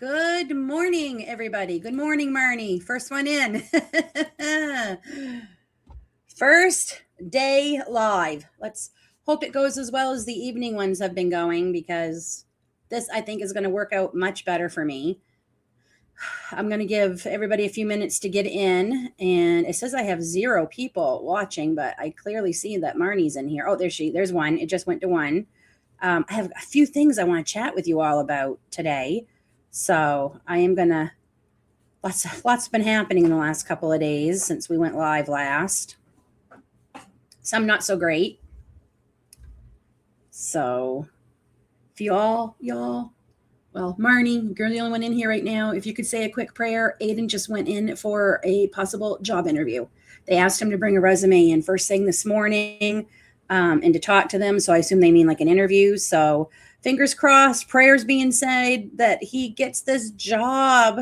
Good morning, everybody. Good morning, Marnie. First one in. First day live. Let's hope it goes as well as the evening ones have been going because this, I think, is going to work out much better for me. I'm going to give everybody a few minutes to get in. And it says I have 0 people watching, but I clearly see that Marnie's in here. Oh, there's one. It just went to one. I have a few things I want to chat with you all about today. So I am gonna lots been happening in the last couple of days since we went live last. Some not so great. So if y'all, well, Marnie, you're the only one in here right now. If you could say a quick prayer. Aiden just went in for a possible job interview. They asked him to bring a resume in first thing this morning and to talk to them. So I assume they mean like an interview. So fingers crossed, prayers being said that he gets this job.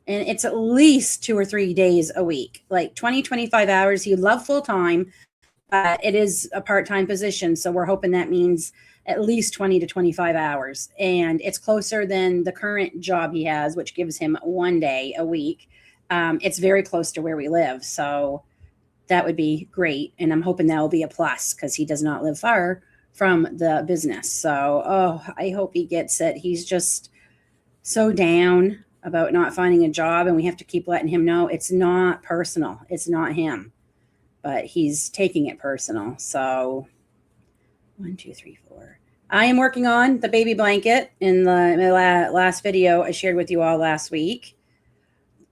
And it's at least 2 or 3 days a week, like 20, 25 hours. He'd love full time, but it is a part-time position. So we're hoping that means at least 20 to 25 hours. And it's closer than the current job he has, which gives him 1 day a week. It's very close to where we live. So that would be great. And I'm hoping that will be a plus because he does not live far from the business. So, I hope he gets it. He's just so down about not finding a job, and we have to keep letting him know it's not personal. It's not him, but he's taking it personal. So 1, 2, 3, 4. I am working on the baby blanket in my last video I shared with you all last week.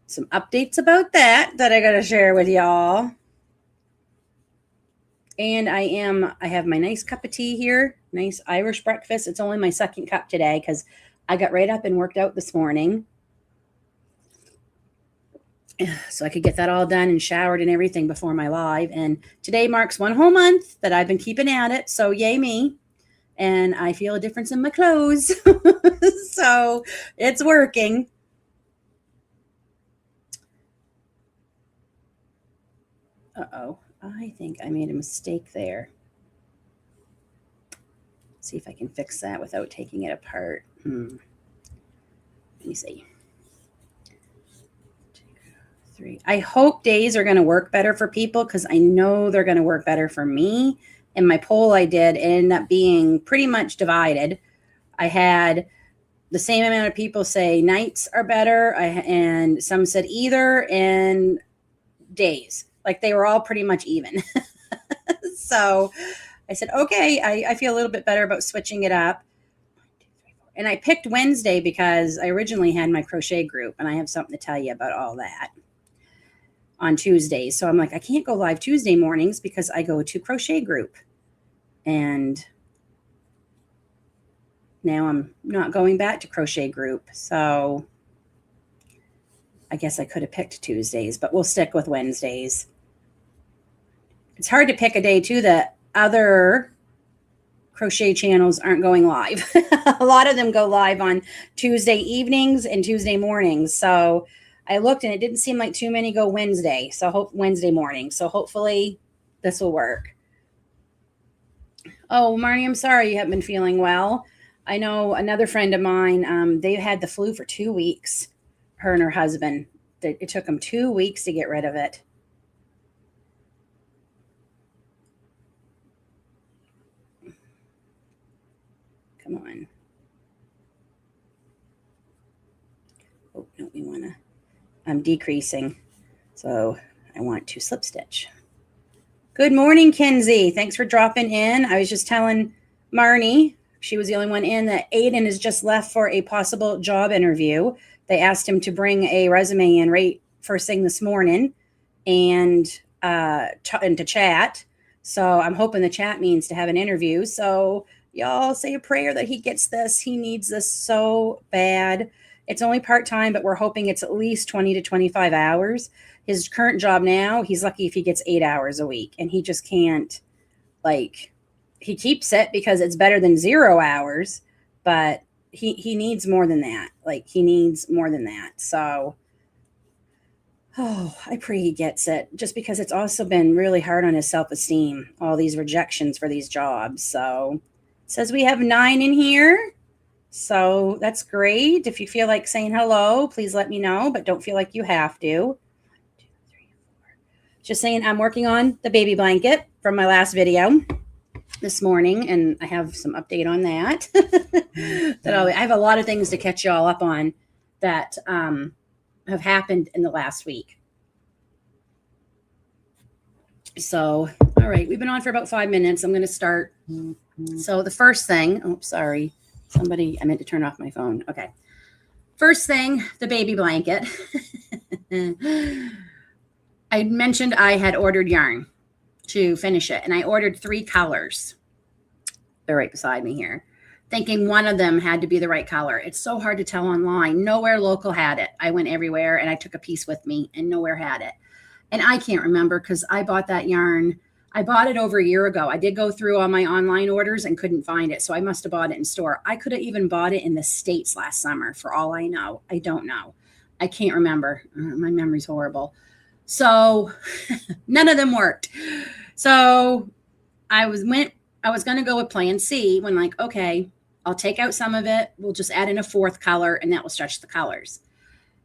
Some updates about that I got to share with y'all. And I have my nice cup of tea here, nice Irish breakfast. It's only my second cup today because I got right up and worked out this morning. So I could get that all done and showered and everything before my live. And today marks 1 whole month that I've been keeping at it. So yay me. And I feel a difference in my clothes. So it's working. Uh-oh. I think I made a mistake there. See if I can fix that without taking it apart. Let me see. 2, 3. I hope days are going to work better for people because I know they're going to work better for me. And my poll I did ended up being pretty much divided. I had the same amount of people say nights are better, and some said either, and days. Like they were all pretty much even. So I said, okay, I feel a little bit better about switching it up. And I picked Wednesday because I originally had my crochet group, and I have something to tell you about all that on Tuesdays. So I'm like, I can't go live Tuesday mornings because I go to crochet group. And now I'm not going back to crochet group. So I guess I could have picked Tuesdays, but we'll stick with Wednesdays. It's hard to pick a day too that other crochet channels aren't going live. A lot of them go live on Tuesday evenings and Tuesday mornings. So I looked and it didn't seem like too many go Wednesday. So Wednesday morning. So hopefully this will work. Oh, Marnie, I'm sorry you haven't been feeling well. I know another friend of mine, they had the flu for 2 weeks, her and her husband. It took them 2 weeks to get rid of it. Come on. Oh, no, we want to, I'm decreasing. So I want to slip stitch. Good morning, Kenzie. Thanks for dropping in. I was just telling Marnie, she was the only one in, that Aiden has just left for a possible job interview. They asked him to bring a resume in right first thing this morning and to chat. So I'm hoping the chat means to have an interview. So y'all say a prayer that he gets this. He needs this so bad. It's only part-time, but we're hoping it's at least 20 to 25 hours. His current job now, he's lucky if he gets 8 hours a week, and he just can't, like, he keeps it because it's better than 0 hours, but he needs more than that. Like, he needs more than that. So, I pray he gets it, just because it's also been really hard on his self-esteem, all these rejections for these jobs. So it says we have 9 in here. So that's great. If you feel like saying hello, please let me know, but don't feel like you have to. Just saying I'm working on the baby blanket from my last video this morning, and I have some update on that. I have a lot of things to catch y'all up on that have happened in the last week. So, all right, we've been on for about 5 minutes. I'm going to start. So the first thing, oh, sorry, I meant to turn off my phone. Okay. First thing, the baby blanket. I mentioned I had ordered yarn to finish it, and I ordered 3 colors. They're right beside me here, thinking one of them had to be the right color. It's so hard to tell online. Nowhere local had it. I went everywhere, and I took a piece with me, and nowhere had it. And I can't remember because I bought that yarn. I bought it over a year ago. I did go through all my online orders and couldn't find it, so I must have bought it in store. I could have even bought it in the States last summer, for all I know. I don't know. I can't remember. My memory's horrible. So none of them worked. So I was going to go with plan C when, like, okay, I'll take out some of it. We'll just add in a 4th color, and that will stretch the colors.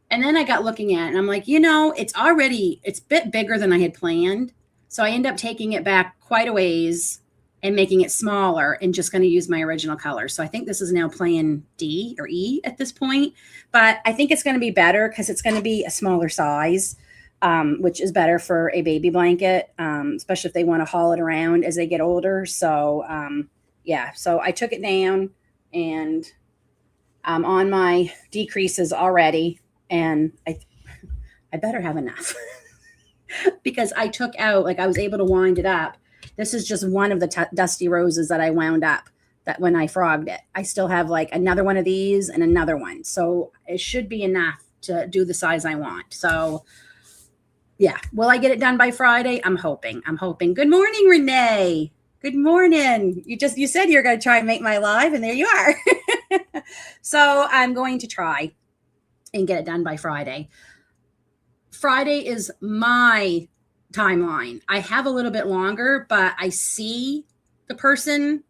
And then I got looking at it, and I'm like, it's a bit bigger than I had planned. So I end up taking it back quite a ways and making it smaller and just going to use my original color. So I think this is now plan D or E at this point. But I think it's going to be better because it's going to be a smaller size, which is better for a baby blanket, especially if they want to haul it around as they get older. So, yeah, so I took it down, and I'm on my decreases already. And I better have enough because I took out, like, I was able to wind it up. This is just one of the dusty roses that I wound up that when I frogged it. I still have like another one of these and another one. So it should be enough to do the size I want. So yeah, will I get it done by Friday? I'm hoping. Good morning, Renee. Good morning. You said you're going to try and make my live, and there you are. So I'm going to try and get it done by Friday. Friday is my timeline. I have a little bit longer, but I see the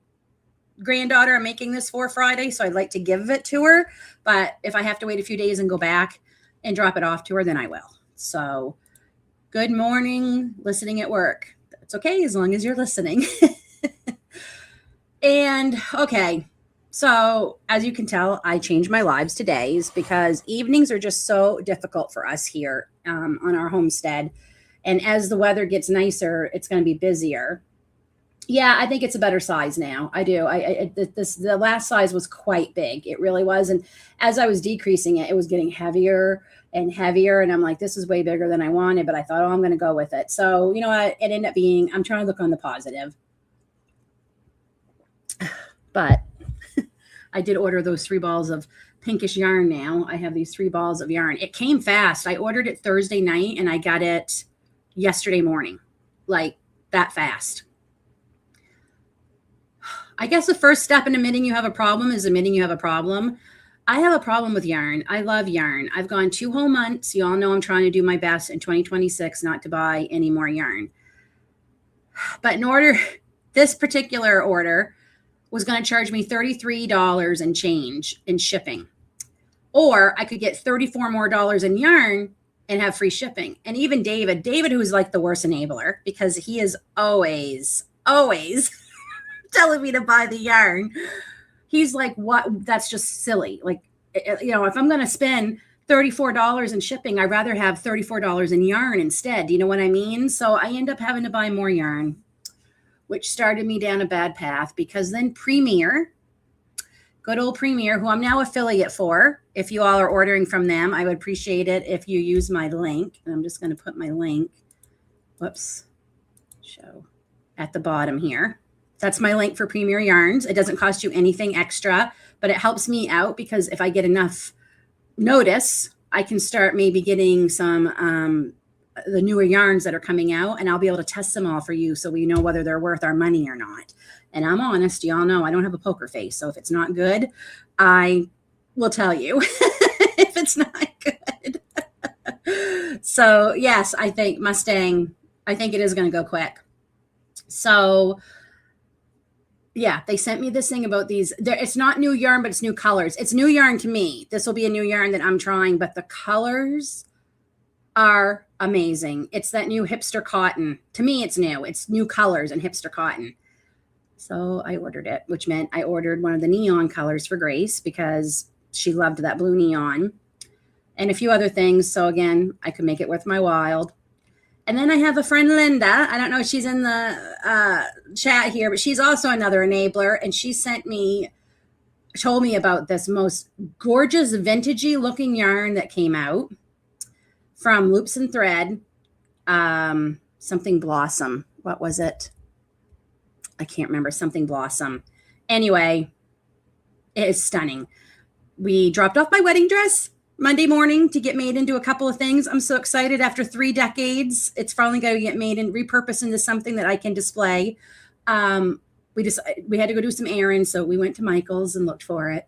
granddaughter I'm making this for Friday, so I'd like to give it to her. But if I have to wait a few days and go back and drop it off to her, then I will. So good morning, listening at work. That's okay, as long as you're listening. And okay. So as you can tell, I changed my lives to days because evenings are just so difficult for us here on our homestead. And as the weather gets nicer, it's going to be busier. Yeah, I think it's a better size now. I do. The last size was quite big. It really was. And as I was decreasing it, it was getting heavier and heavier. And I'm like, this is way bigger than I wanted, but I thought, oh, I'm going to go with it. So, you know what? It ended up being, I'm trying to look on the positive. But I did order those 3 balls of pinkish yarn now. I have these 3 balls of yarn. It came fast. I ordered it Thursday night and I got it yesterday morning, like that fast. I guess the first step in admitting you have a problem is admitting you have a problem. I have a problem with yarn. I love yarn. I've gone 2 whole months. You all know I'm trying to do my best in 2026 not to buy any more yarn. But this particular order was going to charge me $33 and change in shipping. Or I could get $34 more in yarn and have free shipping. And even David, who's like the worst enabler because he is always telling me to buy the yarn. He's like, what? That's just silly. Like, if I'm going to spend $34 in shipping, I'd rather have $34 in yarn instead. Do you know what I mean? So I end up having to buy more yarn, which started me down a bad path because then Premier, good old Premier, who I'm now affiliate for, if you all are ordering from them, I would appreciate it if you use my link. And I'm just going to put my link, show at the bottom here. That's my link for Premier Yarns. It doesn't cost you anything extra, but it helps me out because if I get enough notice, I can start maybe getting some the newer yarns that are coming out, and I'll be able to test them all for you so we know whether they're worth our money or not. And I'm honest, y'all know I don't have a poker face. So if it's not good, I will tell you if it's not good. So yes, I think Mustang, I think it is going to go quick. So Yeah, they sent me this thing about these. It's not new yarn, but it's new colors. It's new yarn to me. This will be a new yarn that I'm trying, but the colors are amazing. It's that new hipster cotton. To me, it's new. It's new colors and hipster cotton. So I ordered it, which meant I ordered one of the neon colors for Grace because she loved that blue neon and a few other things. So again, I could make it worth my while. And then I have a friend, Linda. I don't know if she's in the chat here, but she's also another enabler. And she told me about this most gorgeous vintagey looking yarn that came out from Loops and Thread. Something Blossom. What was it? I can't remember. Something Blossom. Anyway, it is stunning. We dropped off my wedding dress Monday morning to get made into a couple of things. I'm so excited. After 3 decades, it's finally going to get made and repurposed into something that I can display. We had to go do some errands, so we went to Michael's and looked for it,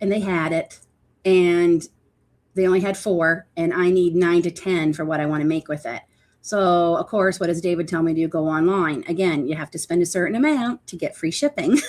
and they had it, and they only had 4, and I need 9 to 10 for what I want to make with it. So, of course, what does David tell me to do? Go online. Again, you have to spend a certain amount to get free shipping.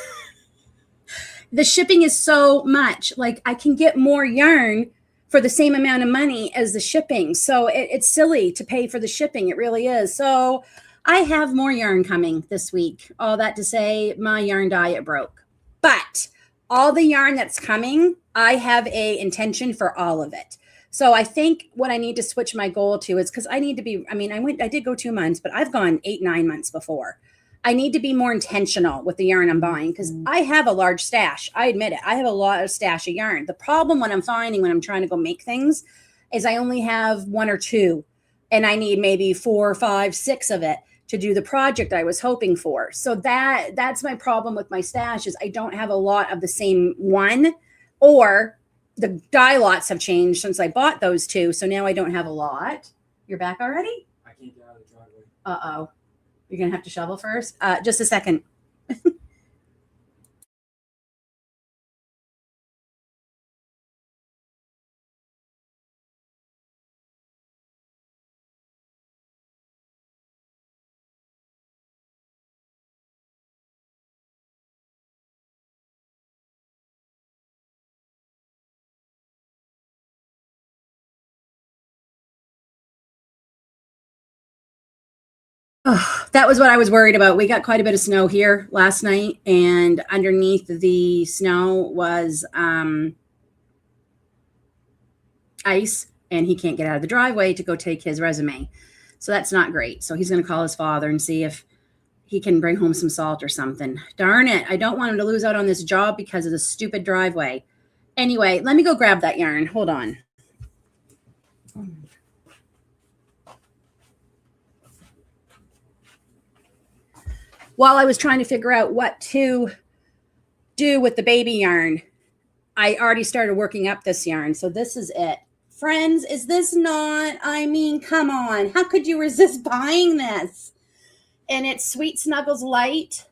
The shipping is so much. Like, I can get more yarn for the same amount of money as the shipping. So it's silly to pay for the shipping. It really is. So I have more yarn coming this week. All that to say, my yarn diet broke. But all the yarn that's coming, I have a intention for all of it. So I think what I need to switch my goal to is because I need to be, I did go 2 months, but I've gone 8, 9 months before. I need to be more intentional with the yarn I'm buying because I have a large stash. I admit it. I have a lot of stash of yarn. The problem what I'm finding when I'm trying to go make things is I only have 1 or 2 and I need maybe 4, 5, 6 of it to do the project I was hoping for. So that's my problem with my stash is I don't have a lot of the same one, or the dye lots have changed since I bought those 2. So now I don't have a lot. You're back already? I can't get out of the driveway. Uh-oh. You're going to have to shovel first. Just a second. Oh, that was what I was worried about. We got quite a bit of snow here last night, and underneath the snow was ice, and he can't get out of the driveway to go take his resume. So that's not great. So he's going to call his father and see if he can bring home some salt or something. Darn it. I don't want him to lose out on this job because of the stupid driveway. Anyway, let me go grab that yarn. Hold on. While I was trying to figure out what to do with the baby yarn, I already started working up this yarn. So this is it. Friends, is this not, come on. How could you resist buying this? And it's Sweet Snuggles Light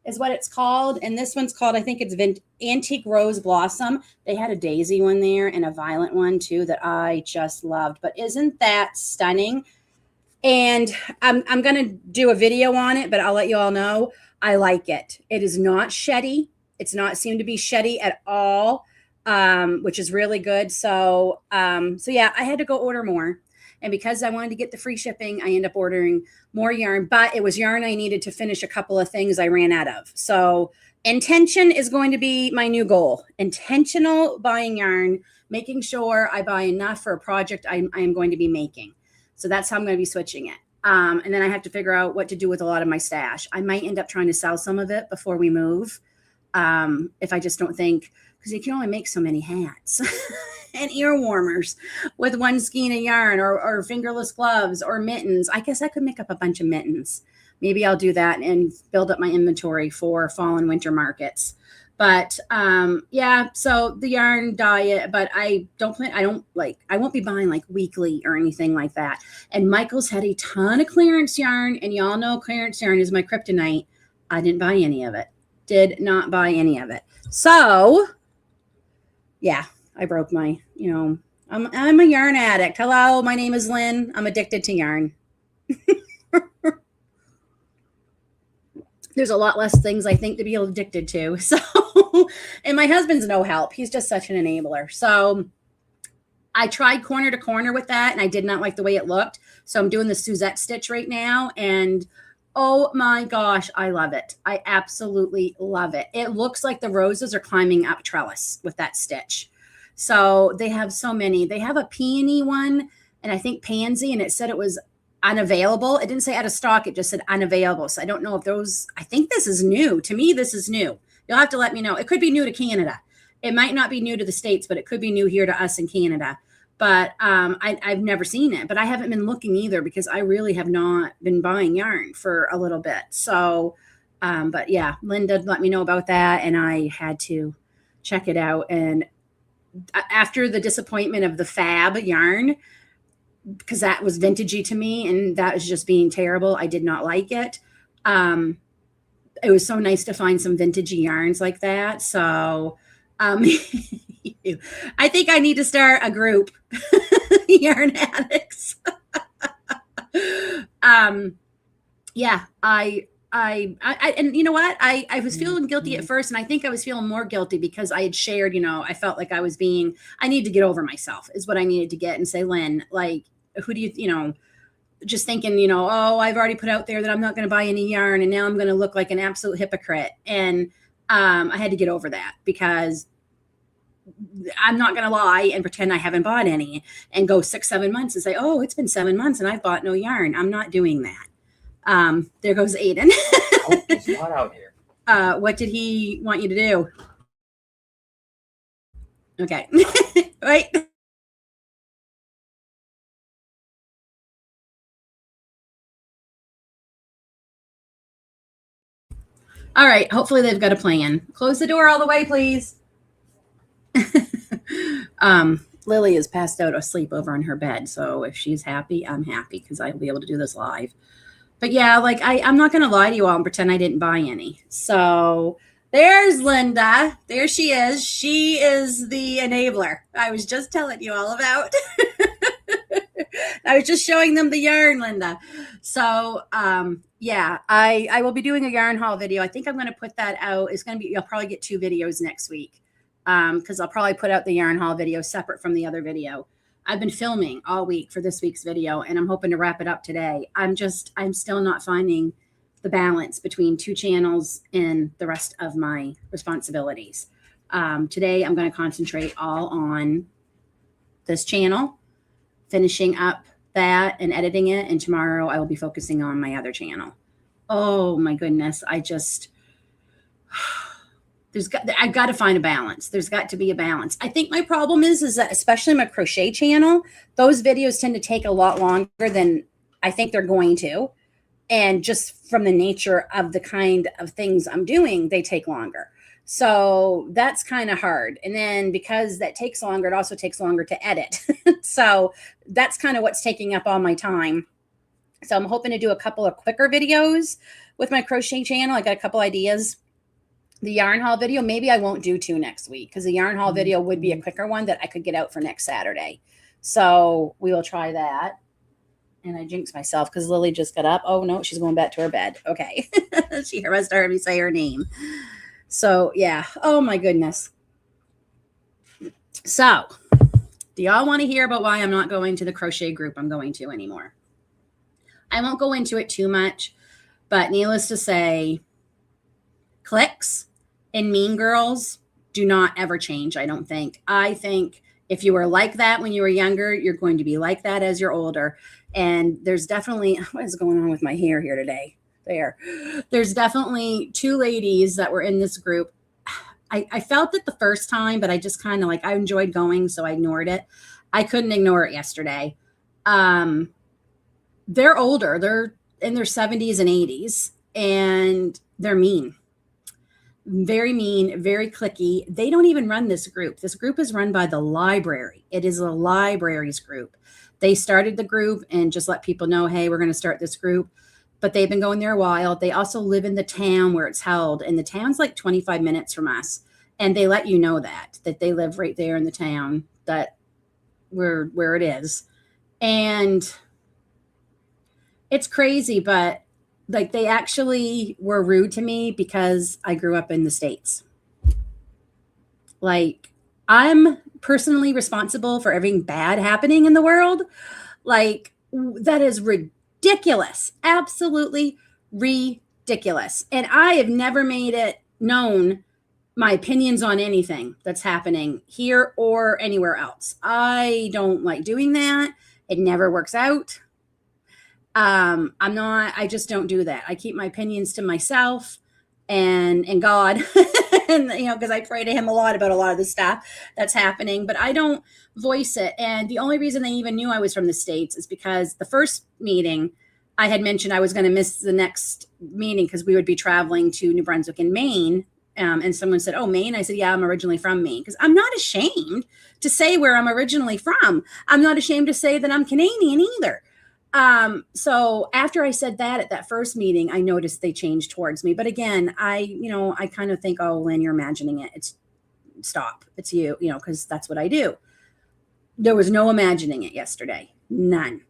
is what it's called. And this one's called, I think it's Antique Rose Blossom. They had a daisy one there and a violet one too that I just loved. But isn't that stunning? And I'm going to do a video on it, but I'll let you all know I like it. It is not sheddy. It's not seem to be sheddy at all, which is really good. So yeah, I had to go order more. And because I wanted to get the free shipping, I ended up ordering more yarn, but it was yarn I needed to finish a couple of things I ran out of. So intention is going to be my new goal. Intentional buying yarn, making sure I buy enough for a project I am going to be making. So that's how I'm going to be switching it. And then I have to figure out what to do with a lot of my stash. I might end up trying to sell some of it before we move. If I just don't think, because you can only make so many hats and ear warmers with one skein of yarn or fingerless gloves or mittens. I guess I could make up a bunch of mittens. Maybe I'll do that and build up my inventory for fall and winter markets. But yeah, so the yarn diet, but I won't be buying like weekly or anything like that. And Michael's had a ton of clearance yarn, and y'all know clearance yarn is my kryptonite. I didn't buy any of it. Did not buy any of it. So yeah, I broke my, I'm a yarn addict. Hello, my name is Lynn. I'm addicted to yarn. there's a lot less things I think to be addicted to. So, and my husband's no help. He's just such an enabler. So I tried corner to corner with that and I did not like the way it looked. So I'm doing the Suzette stitch right now. And oh my gosh, I love it. I absolutely love it. It looks like the roses are climbing up trellis with that stitch. So they have so many. They have a peony one and I think pansy, and it said it was unavailable. It didn't say out of stock. It just said unavailable. So I don't know if those, I think this is new. To me, this is new. You'll have to let me know. It could be new to Canada. It might not be new to the States, but it could be new here to us in Canada. But I've never seen it, but I haven't been looking either because I really have not been buying yarn for a little bit. So, but yeah, Linda let me know about that and I had to check it out. And after the disappointment of the Fab yarn, because that was vintagey to me and that was just being terrible, I did not like it. It was so nice to find some vintagey yarns like that. So, I think I need to start a group, yarn addicts. Yeah, and you know what? I was feeling guilty at first, and I think I was feeling more guilty because I had shared, I felt like I need to get over myself is what I needed to get and say, Lynn, like, who do you, just thinking, oh, I've already put out there that I'm not going to buy any yarn and now I'm going to look like an absolute hypocrite. And I had to get over that because I'm not going to lie and pretend I haven't bought any and go 6-7 months and say, oh, it's been 7 months and I've bought no yarn. I'm not doing that. There goes Aiden. Oh, it's hot out here. What did he want you to do? Okay. Right. All right. Hopefully they've got a plan. Close the door all the way, please. Lily is passed out asleep over in her bed. So if she's happy, I'm happy because I'll be able to do this live. But yeah, like I'm not going to lie to you all and pretend I didn't buy any. So there's Linda. There she is. She is the enabler I was just telling you all about. I was just showing them the yarn, Linda. So yeah, I will be doing a yarn haul video. I think I'm going to put that out. It's going to be, you'll probably get 2 videos next week because I'll probably put out the yarn haul video separate from the other video. I've been filming all week for this week's video and I'm hoping to wrap it up today. I'm still not finding the balance between 2 channels and the rest of my responsibilities. Today, I'm going to concentrate all on this channel, finishing up that and editing it. And tomorrow I will be focusing on my other channel. Oh my goodness. I've got to find a balance. There's got to be a balance. I think my problem is that especially my crochet channel, those videos tend to take a lot longer than I think they're going to. And just from the nature of the kind of things I'm doing, they take longer. So that's kind of hard. And then because that takes longer, it also takes longer to edit. So that's kind of what's taking up all my time. So I'm hoping to do a couple of quicker videos with my crochet channel. I got a couple ideas. The yarn haul video, maybe I won't do 2 next week because the yarn haul video would be a quicker one that I could get out for next Saturday. So we will try that. And I jinxed myself because Lily just got up. Oh, no, she's going back to her bed. Okay. She must have heard me say her name. So, yeah. Oh, my goodness. So, do y'all want to hear about why I'm not going to the crochet group I'm going to anymore? I won't go into it too much, but needless to say, clicks and mean girls do not ever change, I don't think. I think if you were like that when you were younger, you're going to be like that as you're older. And there's definitely, what is going on with my hair here today? There's definitely 2 ladies that were in this group. I felt it the first time, but I just kind of I enjoyed going, so I ignored it. I couldn't ignore it yesterday. They're older. They're in their 70s and 80s, and they're mean. Very mean, very cliquey. They don't even run this group. This group is run by the library. It is a library's group. They started the group and just let people know, hey, we're going to start this group. But they've been going there a while. They also live in the town where it's held. And the town's like 25 minutes from us. And they let you know that they live right there in the town that where it is. And it's crazy, but Like they actually were rude to me because I grew up in the States. Like I'm personally responsible for everything bad happening in the world. Like that is ridiculous. Absolutely ridiculous. And I have never made it known my opinions on anything that's happening here or anywhere else. I don't like doing that. It never works out. I just don't do that. I keep my opinions to myself and God. And because I pray to him a lot about a lot of the stuff that's happening, but I don't voice it. And the only reason they even knew I was from the States is because the first meeting I had mentioned I was going to miss the next meeting because we would be traveling to New Brunswick and Maine. And someone said, "Oh, Maine." I said, "Yeah, I'm originally from Maine," because I'm not ashamed to say where I'm originally from. I'm not ashamed to say that I'm Canadian either. So after I said that at that first meeting, I noticed they changed towards me. But again, I kind of think, "Oh, Lynn, you're imagining it. Stop. It's you, because that's what I do." There was no imagining it yesterday. None.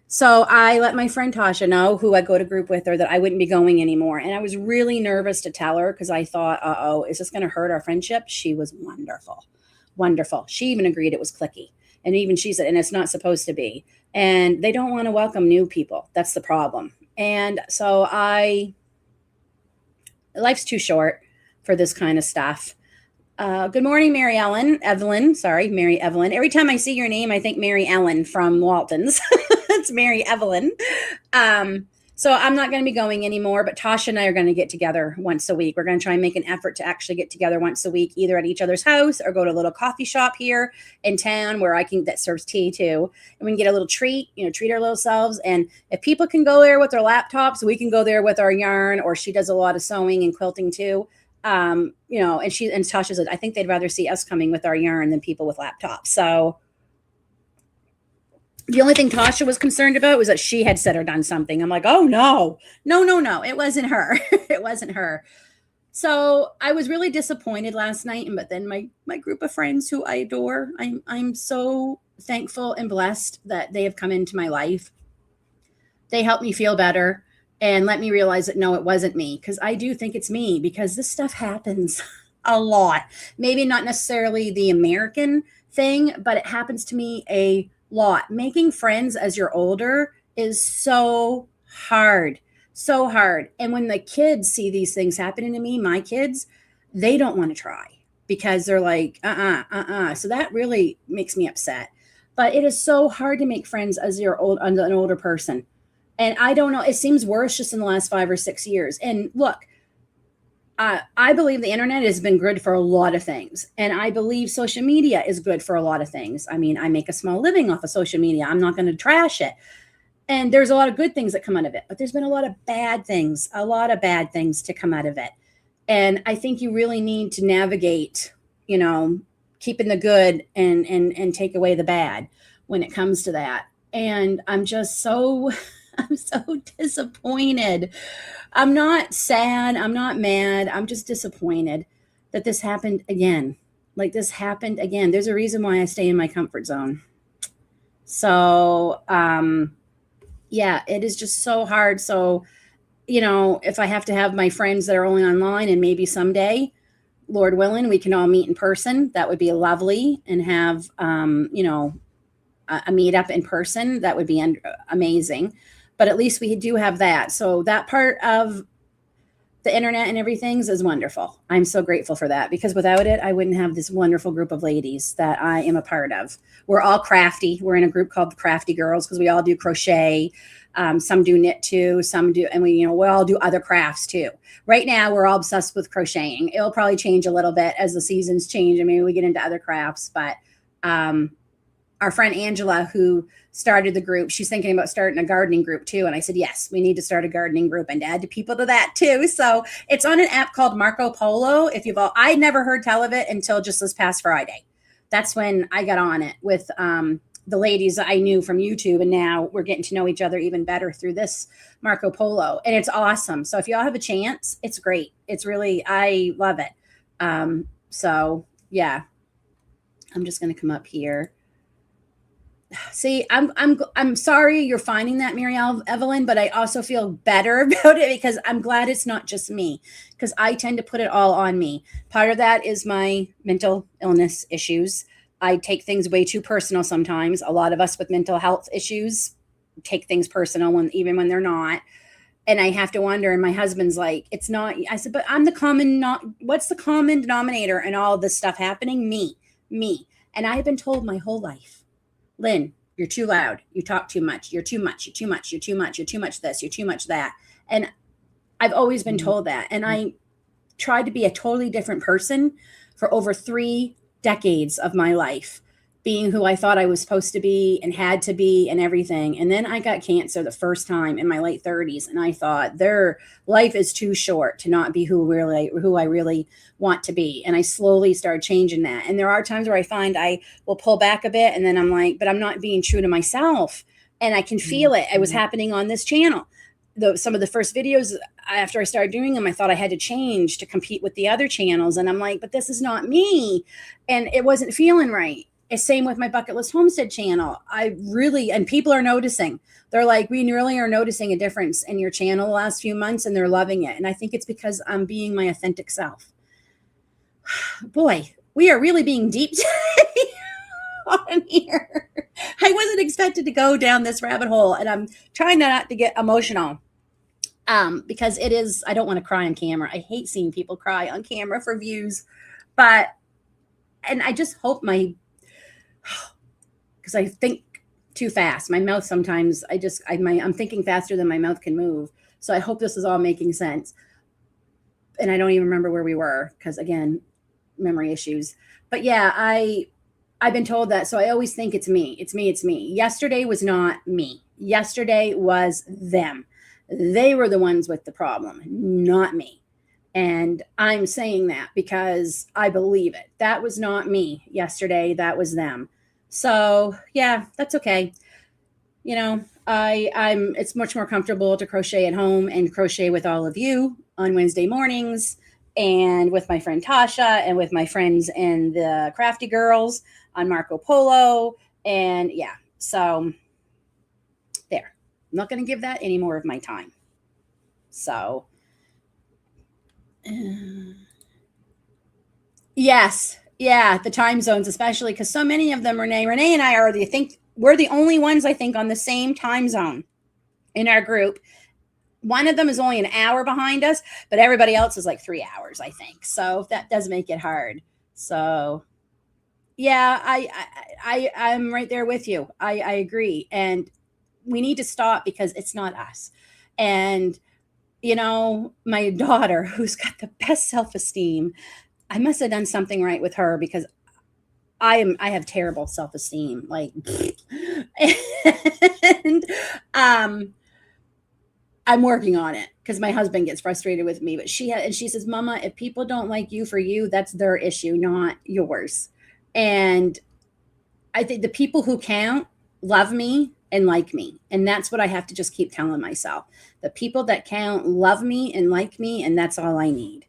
So I let my friend Tasha know, who I go to group with her, that I wouldn't be going anymore. And I was really nervous to tell her because I thought, uh-oh, is this going to hurt our friendship? She was wonderful. Wonderful. She even agreed it was cliquey. And even she said, and it's not supposed to be. And they don't want to welcome new people. That's the problem. And so life's too short for this kind of stuff. Good morning, Mary Ellen. Mary Evelyn. Every time I see your name, I think Mary Ellen from Walton's. It's Mary Evelyn. So I'm not going to be going anymore, but Tasha and I are going to get together once a week. We're going to try and make an effort to actually get together once a week, either at each other's house or go to a little coffee shop here in town where that serves tea too. And we can get a little treat, treat our little selves. And if people can go there with their laptops, we can go there with our yarn, or she does a lot of sewing and quilting too. And Tasha said, I think they'd rather see us coming with our yarn than people with laptops. So the only thing Tasha was concerned about was that she had said or done something. I'm like, oh no. It wasn't her. It wasn't her. So I was really disappointed last night. But then my group of friends who I adore, I'm so thankful and blessed that they have come into my life. They helped me feel better and let me realize that no, it wasn't me. Because I do think it's me, because this stuff happens a lot. Maybe not necessarily the American thing, but it happens to me a lot. Making friends as you're older is so hard. So hard. And when the kids see these things happening to me, my kids, they don't want to try because they're like, So that really makes me upset. But it is so hard to make friends as you're an older person. And I don't know, it seems worse just in the last 5 or 6 years. And look, I believe the internet has been good for a lot of things. And I believe social media is good for a lot of things. I mean, I make a small living off of social media. I'm not going to trash it. And there's a lot of good things that come out of it. But there's been a lot of bad things to come out of it. And I think you really need to navigate, keeping the good and take away the bad when it comes to that. And I'm so disappointed. I'm not sad. I'm not mad. I'm just disappointed that this happened again. This happened again. There's a reason why I stay in my comfort zone. So, yeah, it is just so hard. So, if I have to have my friends that are only online, and maybe someday, Lord willing, we can all meet in person, that would be lovely, and have, a meetup in person. That would be amazing. But at least we do have that. So that part of the internet and everything is wonderful. I'm so grateful for that, because without it, I wouldn't have this wonderful group of ladies that I am a part of. We're all crafty. We're in a group called the Crafty Girls because we all do crochet. Some do knit too, some do, and we all do other crafts too. Right now, we're all obsessed with crocheting. It'll probably change a little bit as the seasons change. I mean, we get into other crafts, but our friend Angela, who started the group, she's thinking about starting a gardening group too. And I said, yes, we need to start a gardening group and add people to that too. So it's on an app called Marco Polo. I never heard tell of it until just this past Friday. That's when I got on it with the ladies that I knew from YouTube. And now we're getting to know each other even better through this Marco Polo. And it's awesome. So if y'all have a chance, it's great. It's really, I love it. So yeah, I'm just going to come up here. See, I'm sorry you're finding that, Mary Evelyn, but I also feel better about it because I'm glad it's not just me, because I tend to put it all on me. Part of that is my mental illness issues. I take things way too personal sometimes. A lot of us with mental health issues take things personal when even when they're not. And I have to wonder, and my husband's like, it's not. I said, but I'm the common not what's the common denominator in all this stuff happening? Me. And I have been told my whole life, Lynn, you're too loud. You talk too much. You're too much. You're too much. You're too much. You're too much this. You're too much that. And I've always been told that. And I tried to be a totally different person for over 3 decades of my life, being who I thought I was supposed to be and had to be and everything. And then I got cancer the first time in my late 30s. And I thought their life is too short to not be who I really want to be. And I slowly started changing that. And there are times where I find I will pull back a bit and then I'm like, but I'm not being true to myself. And I can feel it. It was happening on this channel. Some of the first videos after I started doing them, I thought I had to change to compete with the other channels. And I'm like, but this is not me. And it wasn't feeling right. It's same with my Bucket List Homestead channel. And people are noticing. They're like, we really are noticing a difference in your channel the last few months, and they're loving it. And I think it's because I'm being my authentic self. Boy, we are really being deep today on here. I wasn't expected to go down this rabbit hole, and I'm trying not to get emotional. Because I don't want to cry on camera. I hate seeing people cry on camera for views, and I just hope because I think too fast. My mouth sometimes, I'm thinking faster than my mouth can move. So I hope this is all making sense. And I don't even remember where we were because, again, memory issues. But yeah, I've been told that. So I always think it's me. It's me. It's me. Yesterday was not me. Yesterday was them. They were the ones with the problem, not me. And I'm saying that because I believe it. That was not me yesterday. That was them. So yeah, that's okay. It's much more comfortable to crochet at home and crochet with all of you on Wednesday mornings and with my friend Tasha and with my friends and the Crafty Girls on Marco Polo. And yeah, so there. I'm not going to give that any more of my time. So yes. Yeah, the time zones, especially because so many of them, Renee and I think we're the only ones, I think, on the same time zone in our group. One of them is only an hour behind us, but everybody else is like 3 hours, I think. So that does make it hard. So yeah, I'm right there with you. I agree. And we need to stop because it's not us. And, my daughter, who's got the best self-esteem, I must have done something right with her because I have terrible self-esteem. Like, and I'm working on it because my husband gets frustrated with me. But she says, Mama, if people don't like you for you, that's their issue, not yours. And I think the people who count love me and like me. And that's what I have to just keep telling myself. The people that count love me and like me, and that's all I need.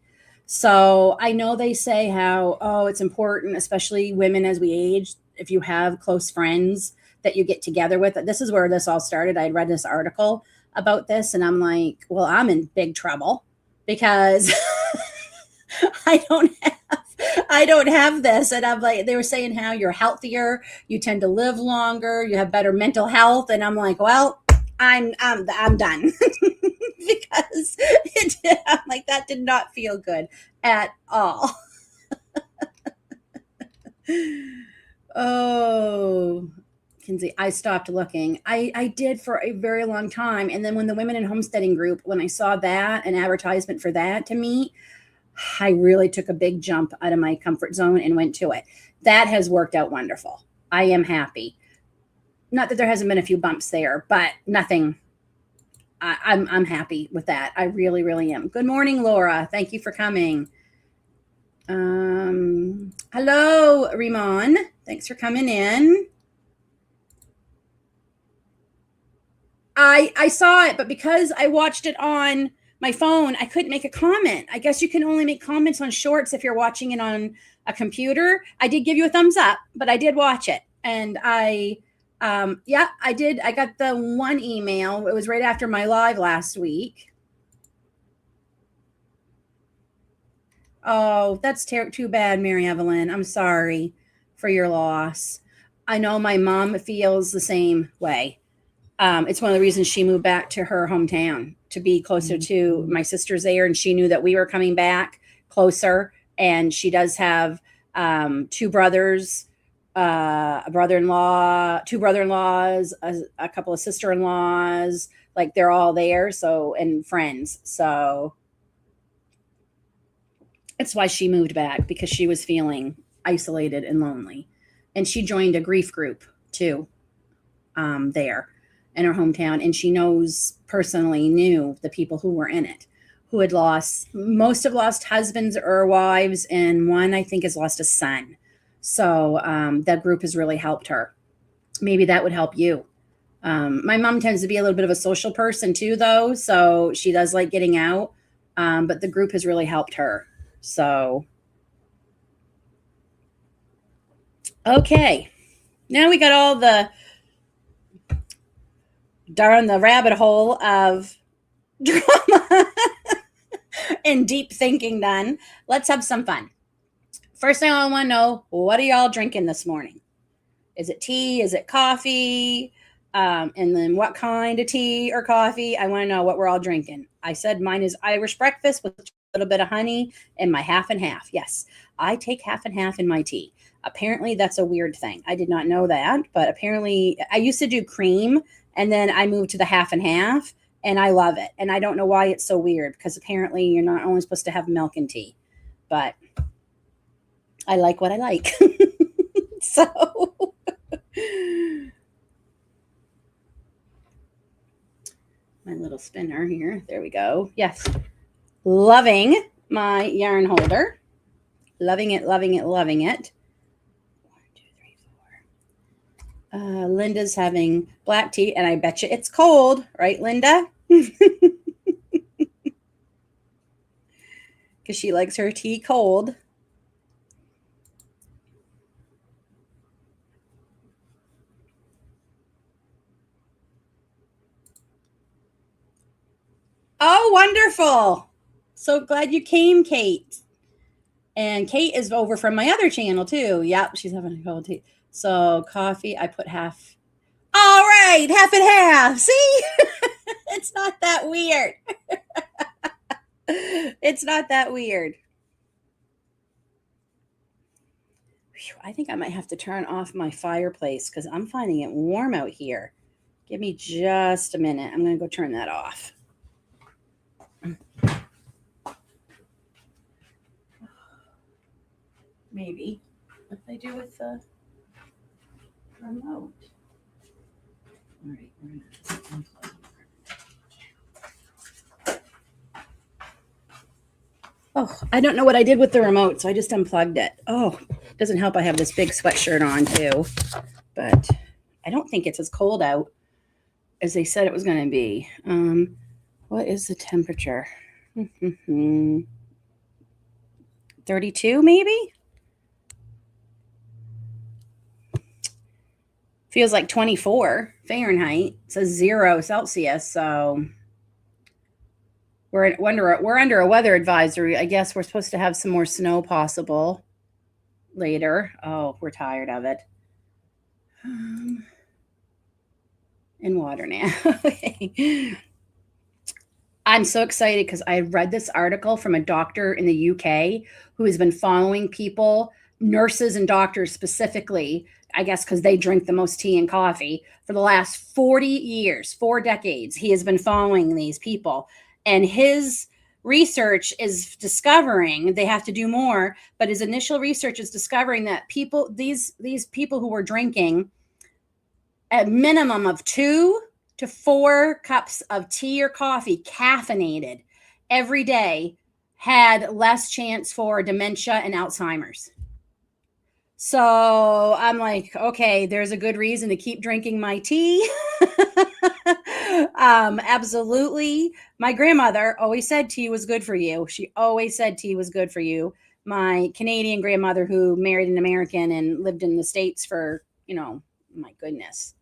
So I know they say how, it's important, especially women as we age, if you have close friends that you get together with. This is where this all started. I read this article about this, and I'm like, well, I'm in big trouble because I don't have this. And I'm like, they were saying how you're healthier, you tend to live longer, you have better mental health. And I'm like, well, I'm done because I'm like, that did not feel good at all. Oh, Kinsey, I stopped looking. I did for a very long time. And then when the Women in Homesteading group, when I saw that, an advertisement for that to meet, I really took a big jump out of my comfort zone and went to it. That has worked out wonderful. I am happy. Not that there hasn't been a few bumps there, but nothing. I'm happy with that. I really, really am. Good morning, Laura. Thank you for coming. Hello, Riman. Thanks for coming in. I saw it, but because I watched it on my phone, I couldn't make a comment. I guess you can only make comments on shorts if you're watching it on a computer. I did give you a thumbs up, but I did watch it. And I Yeah, I did. I got the one email. It was right after my live last week. Oh, that's too bad, Mary Evelyn. I'm sorry for your loss. I know my mom feels the same way. It's one of the reasons she moved back to her hometown to be closer to my sisters there, and she knew that we were coming back closer. And she does have two brothers, a brother-in-law, two brother-in-laws, a couple of sister-in-laws. Like they're all there, so and friends. So it's why she moved back because she was feeling isolated and lonely, and she joined a grief group too there in her hometown, and she knew the people who were in it, who had most have lost husbands or wives, and one I think has lost a son. So that group has really helped her. Maybe that would help you. My mom tends to be a little bit of a social person too, though, so she does like getting out. But the group has really helped her. So, okay, now we got all the the rabbit hole of drama and deep thinking done. Let's have some fun. First thing I want to know, what are y'all drinking this morning? Is it tea? Is it coffee? And then what kind of tea or coffee? I want to know what we're all drinking. I said mine is Irish breakfast with a little bit of honey and my half and half. Yes, I take half and half in my tea. Apparently, that's a weird thing. I did not know that, but apparently, I used to do cream and then I moved to the half and half, and I love it. And I don't know why it's so weird because apparently you're not only supposed to have milk and tea, but I like what I like. So my little spinner here. There we go. Yes. Loving my yarn holder. Loving it, loving it, loving it. 1, 2, 3, 4. Linda's having black tea, and I bet you it's cold, right, Linda? Because she likes her tea cold. Oh, wonderful. So glad you came, Kate. And Kate is over from my other channel, too. Yep, she's having a cold tea. So coffee, I put half. All right, half and half. See? It's not that weird. It's not that weird. Whew, I think I might have to turn off my fireplace because I'm finding it warm out here. Give me just a minute. I'm going to go turn that off. Maybe. What did I do with the remote? All right, we're going to unplug. Oh, I don't know what I did with the remote, so I just unplugged it. Oh, doesn't help I have this big sweatshirt on too. But I don't think it's as cold out as they said it was going to be. What is the temperature? 32 maybe? Feels like 24 Fahrenheit. It says 0 Celsius, so we're under a weather advisory. I guess we're supposed to have some more snow possible later. Oh, we're tired of it. In water now. I'm so excited because I read this article from a doctor in the UK who has been following people, nurses and doctors specifically, I guess because they drink the most tea and coffee, for the last 40 years, 4 decades. He has been following these people. And his research is discovering, they have to do more, but his initial research is discovering that these people who were drinking a minimum of 2 to 4 cups of tea or coffee caffeinated every day had less chance for dementia and Alzheimer's. So I'm like, okay, there's a good reason to keep drinking my tea. Absolutely. My grandmother always said tea was good for you. She always said tea was good for you. My Canadian grandmother, who married an American and lived in the States for, my goodness,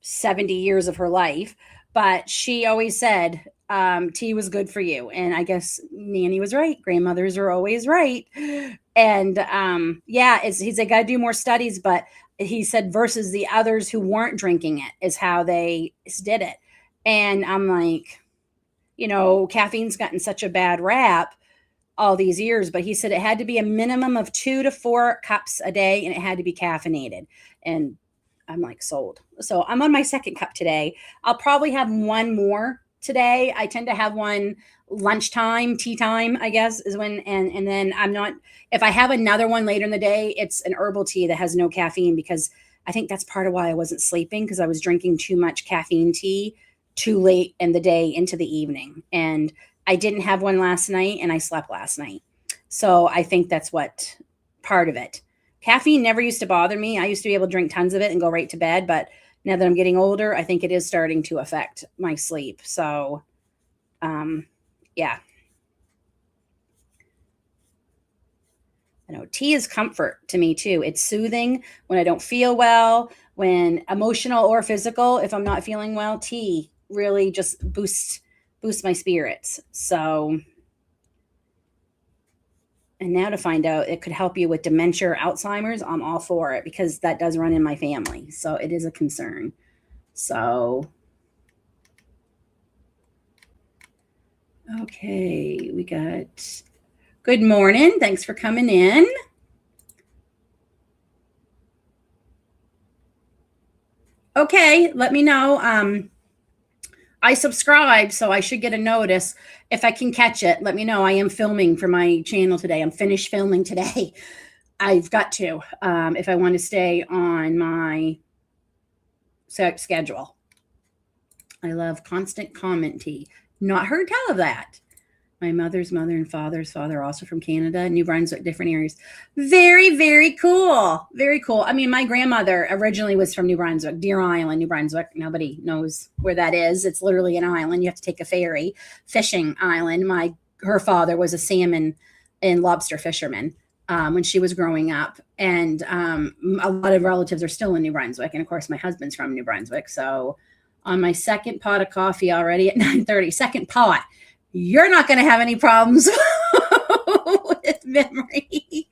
70 years of her life, but she always said tea was good for you. And I guess Nanny was right. Grandmothers are always right. And yeah, he said, got to do more studies, but he said versus the others who weren't drinking it is how they did it. And I'm like, caffeine's gotten such a bad rap all these years, but he said it had to be a minimum of 2 to 4 cups a day and it had to be caffeinated. And I'm like, sold. So I'm on my second cup today. I'll probably have one more today. I tend to have one lunchtime, tea time, I guess, is when, and then I'm not, if I have another one later in the day, it's an herbal tea that has no caffeine, because I think that's part of why I wasn't sleeping, because I was drinking too much caffeine tea too late in the day into the evening. And I didn't have one last night and I slept last night. So I think that's what part of it. Caffeine never used to bother me. I used to be able to drink tons of it and go right to bed. But now that I'm getting older, I think it is starting to affect my sleep. So, yeah. Tea is comfort to me too. It's soothing when I don't feel well, when emotional or physical. If I'm not feeling well, tea really just boosts my spirits. So, and now to find out it could help you with dementia or Alzheimer's, I'm all for it, because that does run in my family. So it is a concern. So, okay, we got good morning. Thanks for coming in. Okay, let me know. I subscribed, so I should get a notice. If I can catch it, let me know. I am filming for my channel today. I'm finished filming today. I've got to, if I want to stay on my schedule. I love constant comment tea. Not heard tell of that. My mother's mother and father's father also from Canada, New Brunswick, different areas. Very, very cool. Very cool. I mean, my grandmother originally was from New Brunswick, Deer Island, New Brunswick. Nobody knows where that is. It's literally an island. You have to take a ferry, fishing island. Her father was a salmon and lobster fisherman when she was growing up. And a lot of relatives are still in New Brunswick. And of course, my husband's from New Brunswick. So on my second pot of coffee already at 9:30, second pot. You're not going to have any problems with memory.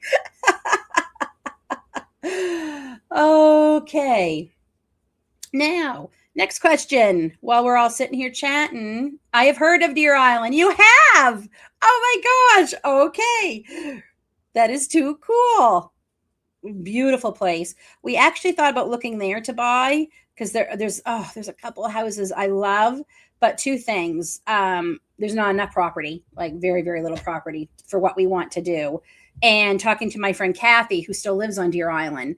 Okay. Now, next question. While we're all sitting here chatting, I have heard of Deer Island. You have? Oh my gosh. Okay. That is too cool. Beautiful place. We actually thought about looking there to buy, because there's a couple of houses I love, but two things. There's not enough property, like very, very little property for what we want to do. And talking to my friend Kathy, who still lives on Deer Island,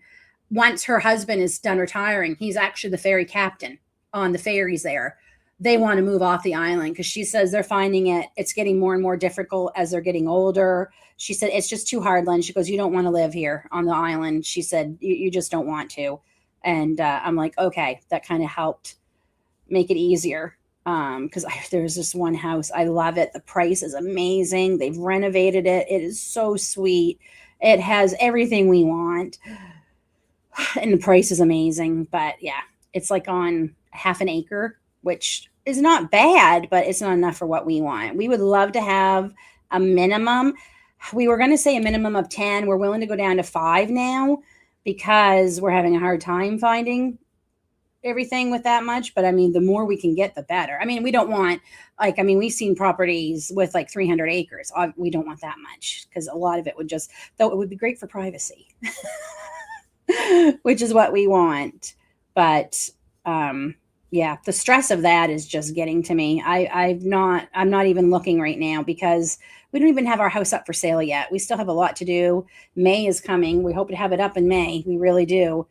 once her husband is done retiring, he's actually the ferry captain on the ferries there. They want to move off the island because she says they're finding it's getting more and more difficult as they're getting older. She said, it's just too hard, Lynn. She goes, you don't want to live here on the island. She said, you just don't want to. And I'm like, okay, that kind of helped make it easier. Because there's this one house. I love it. The price is amazing. They've renovated it. It is so sweet. It has everything we want. And the price is amazing. But yeah, it's like on half an acre, which is not bad, but it's not enough for what we want. We would love to have a minimum. We were going to say a minimum of 10. We're willing to go down to 5 now because we're having a hard time finding everything with that much. But I mean, the more we can get, the better. I mean, we don't want we've seen properties with like 300 acres. We don't want that much, because a lot of it would though it would be great for privacy, which is what we want. But yeah, the stress of that is just getting to me. I'm not even looking right now, because we don't even have our house up for sale yet. We still have a lot to do. May is coming. We hope to have it up in May. We really do.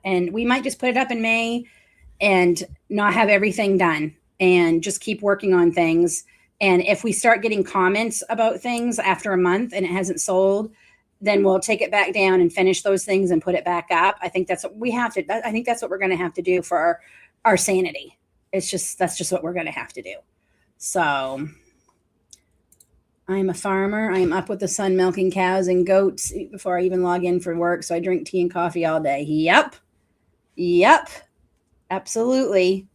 And we might just put it up in May and not have everything done and just keep working on things. And if we start getting comments about things after a month and it hasn't sold, then we'll take it back down and finish those things and put it back up. I think that's what we have to. I think that's what we're going to have to do for our sanity. That's just what we're going to have to do. So I'm a farmer. I'm up with the sun milking cows and goats before I even log in for work. So I drink tea and coffee all day. Yep. Yep, absolutely.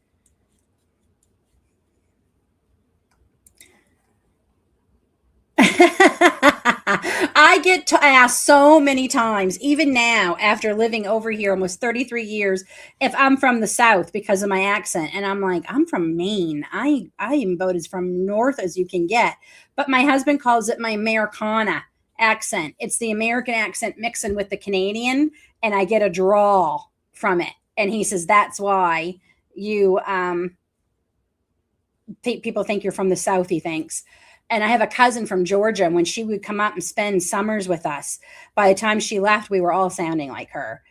I get to ask so many times, even now, after living over here almost 33 years, if I'm from the South because of my accent. And I'm like, I'm from Maine. I am about as from north as you can get. But my husband calls it my Americana accent. It's the American accent mixing with the Canadian, and I get a drawl from it. And he says, that's why you people think you're from the South, he thinks. And I have a cousin from Georgia, and when she would come up and spend summers with us, by the time she left, we were all sounding like her.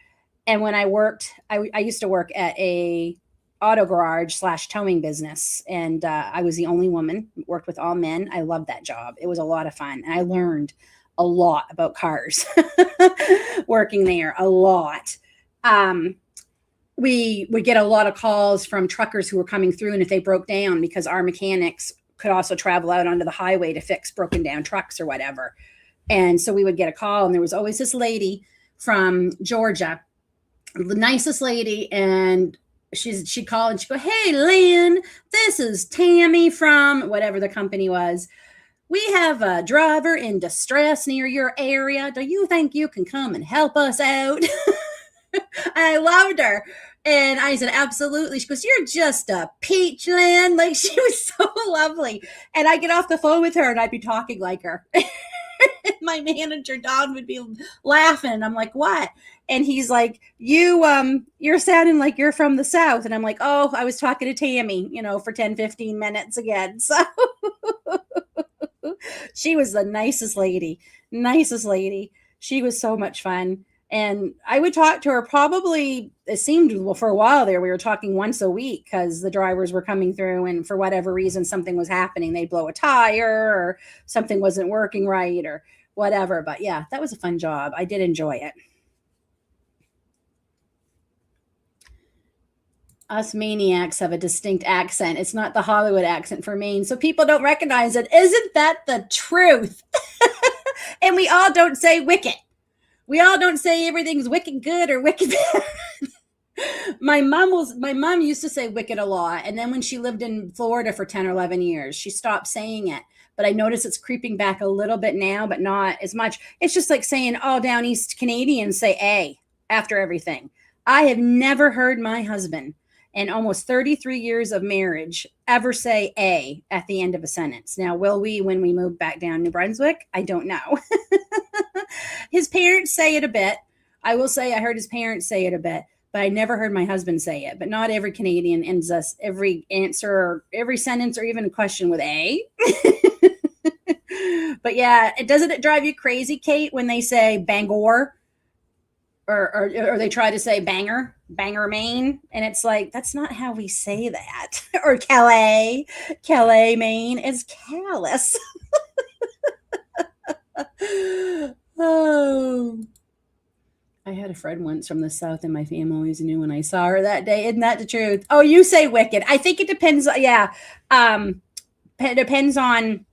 And when I worked, I used to work at a auto garage slash towing business, and I was the only woman. Worked with all men. I loved that job. It was a lot of fun, and I learned a lot about cars working there. A lot. We would get a lot of calls from truckers who were coming through, and if they broke down, because our mechanics could also travel out onto the highway to fix broken down trucks or whatever. And so we would get a call, and there was always this lady from Georgia, the nicest lady, and she'd call and she'd go, "Hey, Lynn, this is Tammy from whatever the company was. We have a driver in distress near your area. Do you think you can come and help us out?" I loved her. And I said, absolutely. She goes, "You're just a peach, Lynn." Like, she was so lovely. And I get off the phone with her and I'd be talking like her. My manager, Don, would be laughing. I'm like, "What?" And he's like, you're sounding like you're from the South. And I'm like, "Oh, I was talking to Tammy, for 10, 15 minutes again." So she was the nicest lady. Nicest lady. She was so much fun. And I would talk to her probably, it seemed, well, for a while there, we were talking once a week because the drivers were coming through, and for whatever reason, something was happening. They'd blow a tire or something wasn't working right or whatever. But yeah, that was a fun job. I did enjoy it. Us maniacs have a distinct accent. It's not the Hollywood accent for Maine, so people don't recognize it. Isn't that the truth? And we all don't say wicked. We all don't say everything's wicked good or wicked bad. My mom used to say wicked a lot, and then when she lived in Florida for 10 or 11 years, she stopped saying it. But I notice it's creeping back a little bit now, but not as much. It's just like saying all down east Canadians say a after everything. I have never heard my husband in almost 33 years of marriage ever say a at the end of a sentence. Now, will we when we move back down New Brunswick? I don't know. His parents say it a bit. I will say I heard his parents say it a bit, but I never heard my husband say it. But not every Canadian ends us every answer or every sentence or even a question with a. But yeah, doesn't it drive you crazy, Kate, when they say Bangor or they try to say Bangor, Maine, and it's like that's not how we say that. Or Calais, Maine is callous. Oh, I had a friend once from the South, and my family always knew when I saw her that day. Isn't that the truth? Oh, you say wicked. I think it depends. Yeah. It depends on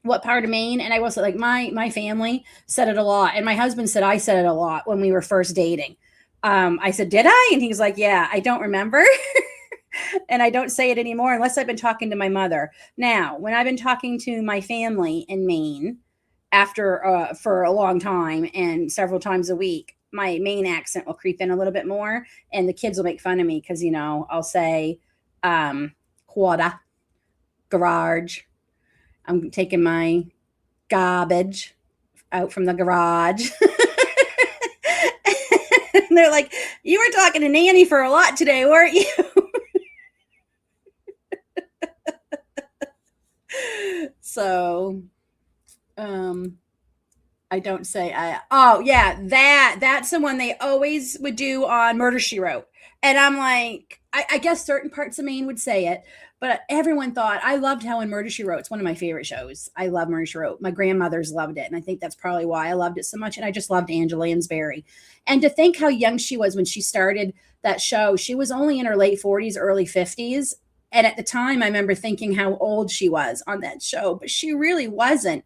what part of Maine. And I will say, like, my family said it a lot. And my husband said I said it a lot when we were first dating. I said, "Did I?" And he was like, "Yeah, I don't remember." And I don't say it anymore unless I've been talking to my mother. Now, when I've been talking to my family in Maine, after for a long time and several times a week, my Maine accent will creep in a little bit more, and the kids will make fun of me because I'll say quarter, garage. I'm taking my garbage out from the garage. And they're like, "You were talking to Nanny for a lot today, weren't you?" So I don't say oh yeah, that's the one they always would do on Murder She Wrote. And I'm like, I guess certain parts of Maine would say it, but everyone thought I loved how in Murder She Wrote, it's one of my favorite shows. I love Murder She Wrote. My grandmothers loved it, and I think that's probably why I loved it so much. And I just loved Angela Lansbury. And to think how young she was when she started that show, she was only in her late 40s, early 50s. And at the time, I remember thinking how old she was on that show, but she really wasn't.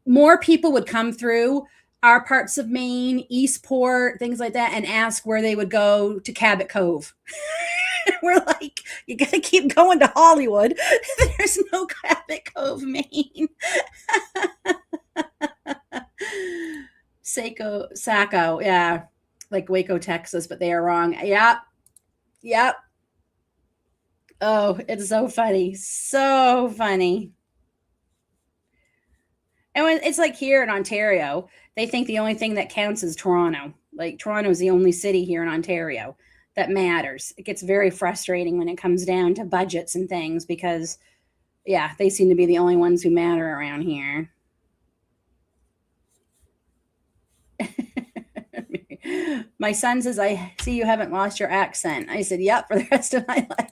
More people would come through our parts of Maine, Eastport, things like that, and ask where they would go to Cabot Cove. We're like, you got to keep going to Hollywood. There's no Cabot Cove, Maine. Saco, yeah, like Waco, Texas, but they are wrong. Yep, yep. Oh, it's so funny, so funny. And when it's like here in Ontario, they think the only thing that counts is Toronto. Like Toronto is the only city here in Ontario that matters. It gets very frustrating when it comes down to budgets and things because, yeah, they seem to be the only ones who matter around here. My son says, I see you haven't lost your accent. I said, yep, for the rest of my life.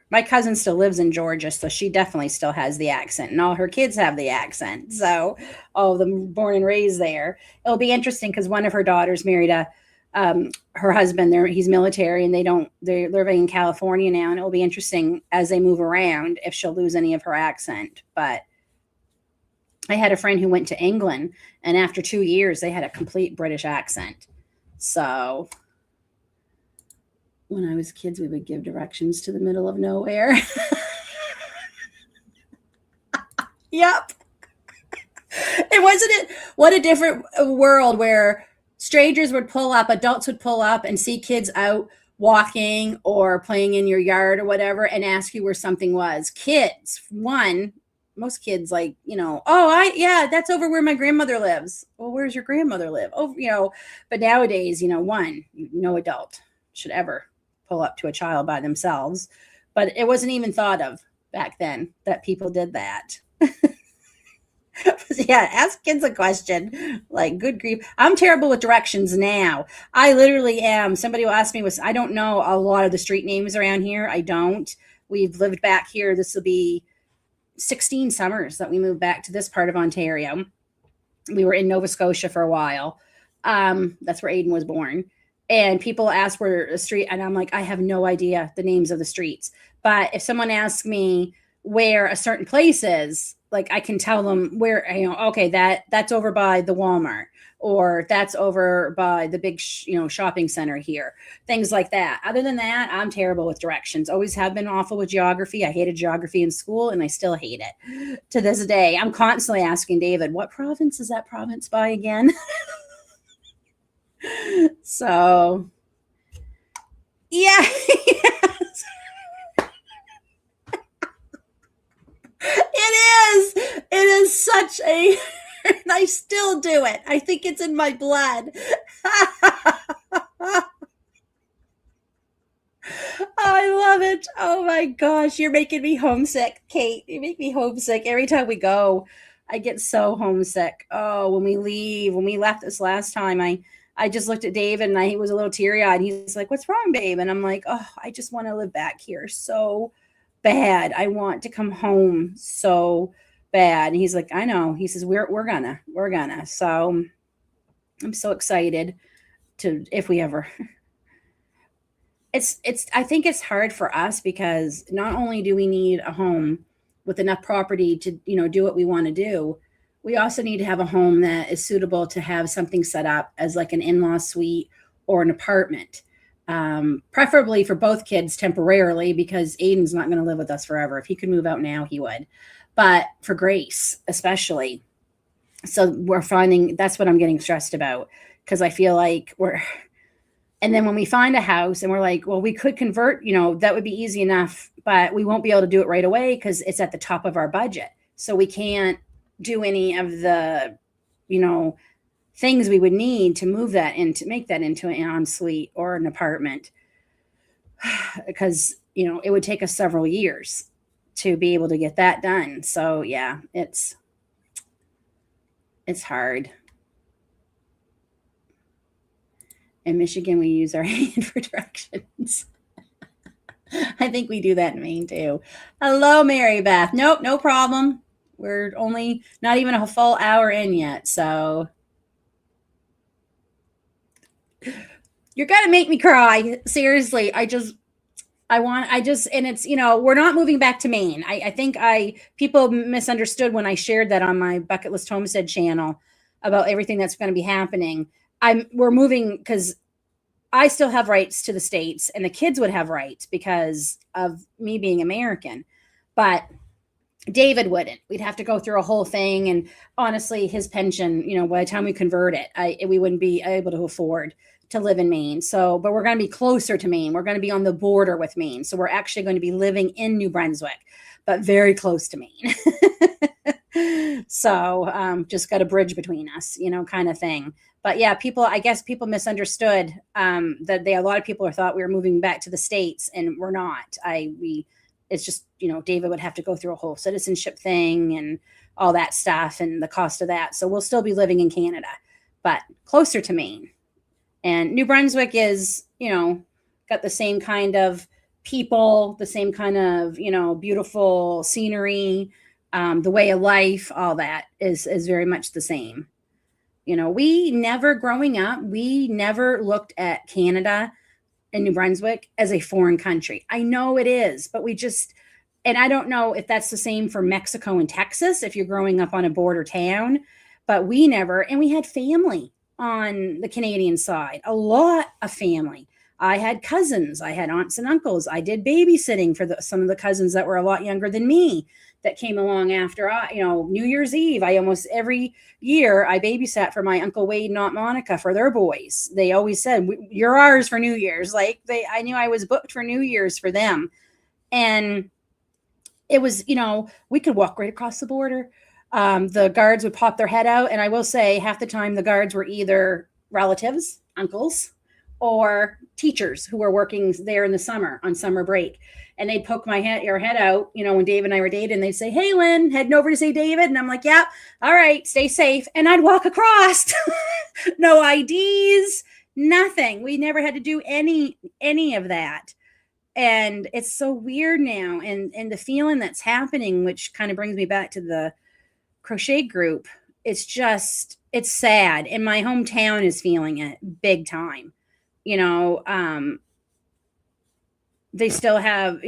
My cousin still lives in Georgia, so she definitely still has the accent, and all her kids have the accent. So, all of them born and raised there. It'll be interesting because one of her daughters married her husband. He's military, and they're living in California now, and it'll be interesting as they move around if she'll lose any of her accent. But I had a friend who went to England, and after 2 years, they had a complete British accent. So when I was kids, we would give directions to the middle of nowhere. Yep. And wasn't it what a different world where strangers would pull up, adults would pull up and see kids out walking or playing in your yard or whatever and ask you where something was. Kids, most kids like, yeah, that's over where my grandmother lives. Well, where's your grandmother live? Oh, but nowadays, no adult should ever pull up to a child by themselves, but it wasn't even thought of back then that people did that. Yeah, ask kids a question. Like, good grief. I'm terrible with directions now. I literally am. Somebody will ask me, I don't know a lot of the street names around here. I don't. We've lived back here. This will be 16 summers that we moved back to this part of Ontario. We were in Nova Scotia for a while. That's where Aiden was born. And people ask where a street, and I'm like, I have no idea the names of the streets. But if someone asks me where a certain place is, like I can tell them where, okay, that's over by the Walmart, or that's over by the big, shopping center here, things like that. Other than that, I'm terrible with directions. Always have been awful with geography. I hated geography in school, and I still hate it to this day. I'm constantly asking David, what province is that province by again? So, yeah. Yes. It is such a, and I still do it. I think it's in my blood. I love it. Oh my gosh, you're making me homesick, Kate. You make me homesick every time we go. I get so homesick. Oh, when we left this last time, I just looked at David and he was a little teary eyed. He's like, "What's wrong, babe?" And I'm like, "Oh, I just want to live back here so bad. I want to come home so bad." And he's like, "I know." He says, "We're gonna." So I'm so excited to if we ever. It's I think it's hard for us because not only do we need a home with enough property to do what we want to do, we also need to have a home that is suitable to have something set up as like an in-law suite or an apartment, preferably for both kids temporarily, because Aiden's not going to live with us forever. If he could move out now, he would, but for Grace especially. So we're finding that's what I'm getting stressed about, because I feel like and then when we find a house and we're like, well, we could convert, that would be easy enough, but we won't be able to do it right away because it's at the top of our budget. So we can't do any of the, things we would need to make that into an ensuite or an apartment. Because, it would take us several years to be able to get that done. So yeah, it's hard. In Michigan, we use our hand for directions. I think we do that in Maine too. Hello, Mary Beth. Nope, no problem. We're only not even a full hour in yet. So you're going to make me cry. Seriously. And it's, we're not moving back to Maine. I think people misunderstood when I shared that on my Bucket List Homestead channel about everything that's going to be happening. We're moving because I still have rights to the States and the kids would have rights because of me being American. But David wouldn't. We'd have to go through a whole thing. And honestly, his pension, by the time we convert it, we wouldn't be able to afford to live in Maine. So, but we're going to be closer to Maine. We're going to be on the border with Maine. So we're actually going to be living in New Brunswick, but very close to Maine. So just got a bridge between us, kind of thing. But yeah, I guess people misunderstood that a lot of people thought we were moving back to the States, and we're not. It's just, David would have to go through a whole citizenship thing and all that stuff and the cost of that. So we'll still be living in Canada, but closer to Maine. And New Brunswick is, got the same kind of people, the same kind of, beautiful scenery, the way of life, all that is very much the same. Growing up, we never looked at Canada and New Brunswick as a foreign country. I know it is, but and I don't know if that's the same for Mexico and Texas, if you're growing up on a border town, but we had family on the Canadian side, a lot of family. I had cousins, I had aunts and uncles. I did babysitting for some of the cousins that were a lot younger than me that came along after New Year's Eve. Every year I babysat for my Uncle Wade and Aunt Monica for their boys. They always said, "You're ours for New Year's." I knew I was booked for New Year's for them. And it was, we could walk right across the border. The guards would pop their head out. And I will say half the time the guards were either relatives, uncles, or teachers who were working there in the summer on summer break. And they'd poke your head out, when Dave and I were dating, they'd say, "Hey, Lynn," heading over to say David. And I'm like, "Yeah, all right, stay safe." And I'd walk across. No IDs, nothing. We never had to do any of that. And it's so weird now. And the feeling that's happening, which kind of brings me back to the crochet group, it's sad. And my hometown is feeling it big time. They still have,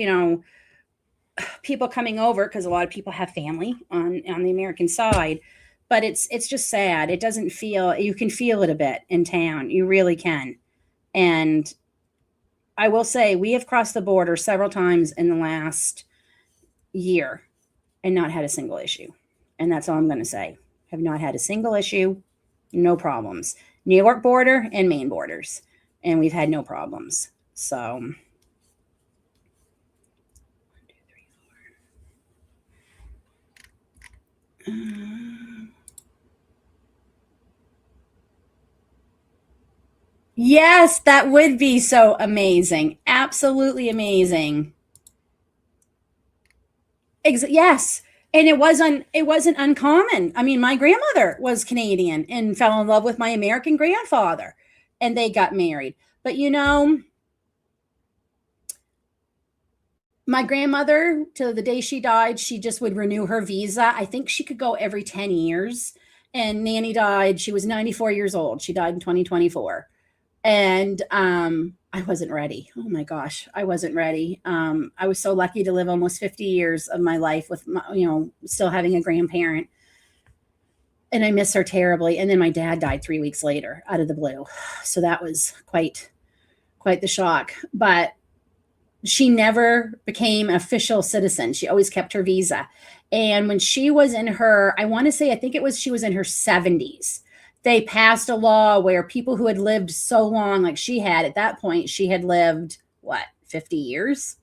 people coming over because a lot of people have family on the American side, but it's just sad. It doesn't feel, you can feel it a bit in town. You really can. And I will say we have crossed the border several times in the last year and not had a single issue. And that's all I'm going to say. Have not had a single issue, no problems. New York border and Maine borders. And we've had no problems. So 1, 2, 3, 4. Yes, that would be so amazing. Absolutely amazing. Yes. And it wasn't uncommon. I mean, my grandmother was Canadian and fell in love with my American grandfather, and they got married. But my grandmother, till the day she died, she just would renew her visa. I think she could go every 10 years. And Nanny died. She was 94 years old. She died in 2024. And I wasn't ready. Oh my gosh, I wasn't ready. I was so lucky to live almost 50 years of my life with, still having a grandparent. And I miss her terribly. And then my dad died 3 weeks later out of the blue. So that was quite the shock. But she never became an official citizen. She always kept her visa. And when she was in her, she was in her 70s. They passed a law where people who had lived so long, like she had at that point, she had lived, 50 years?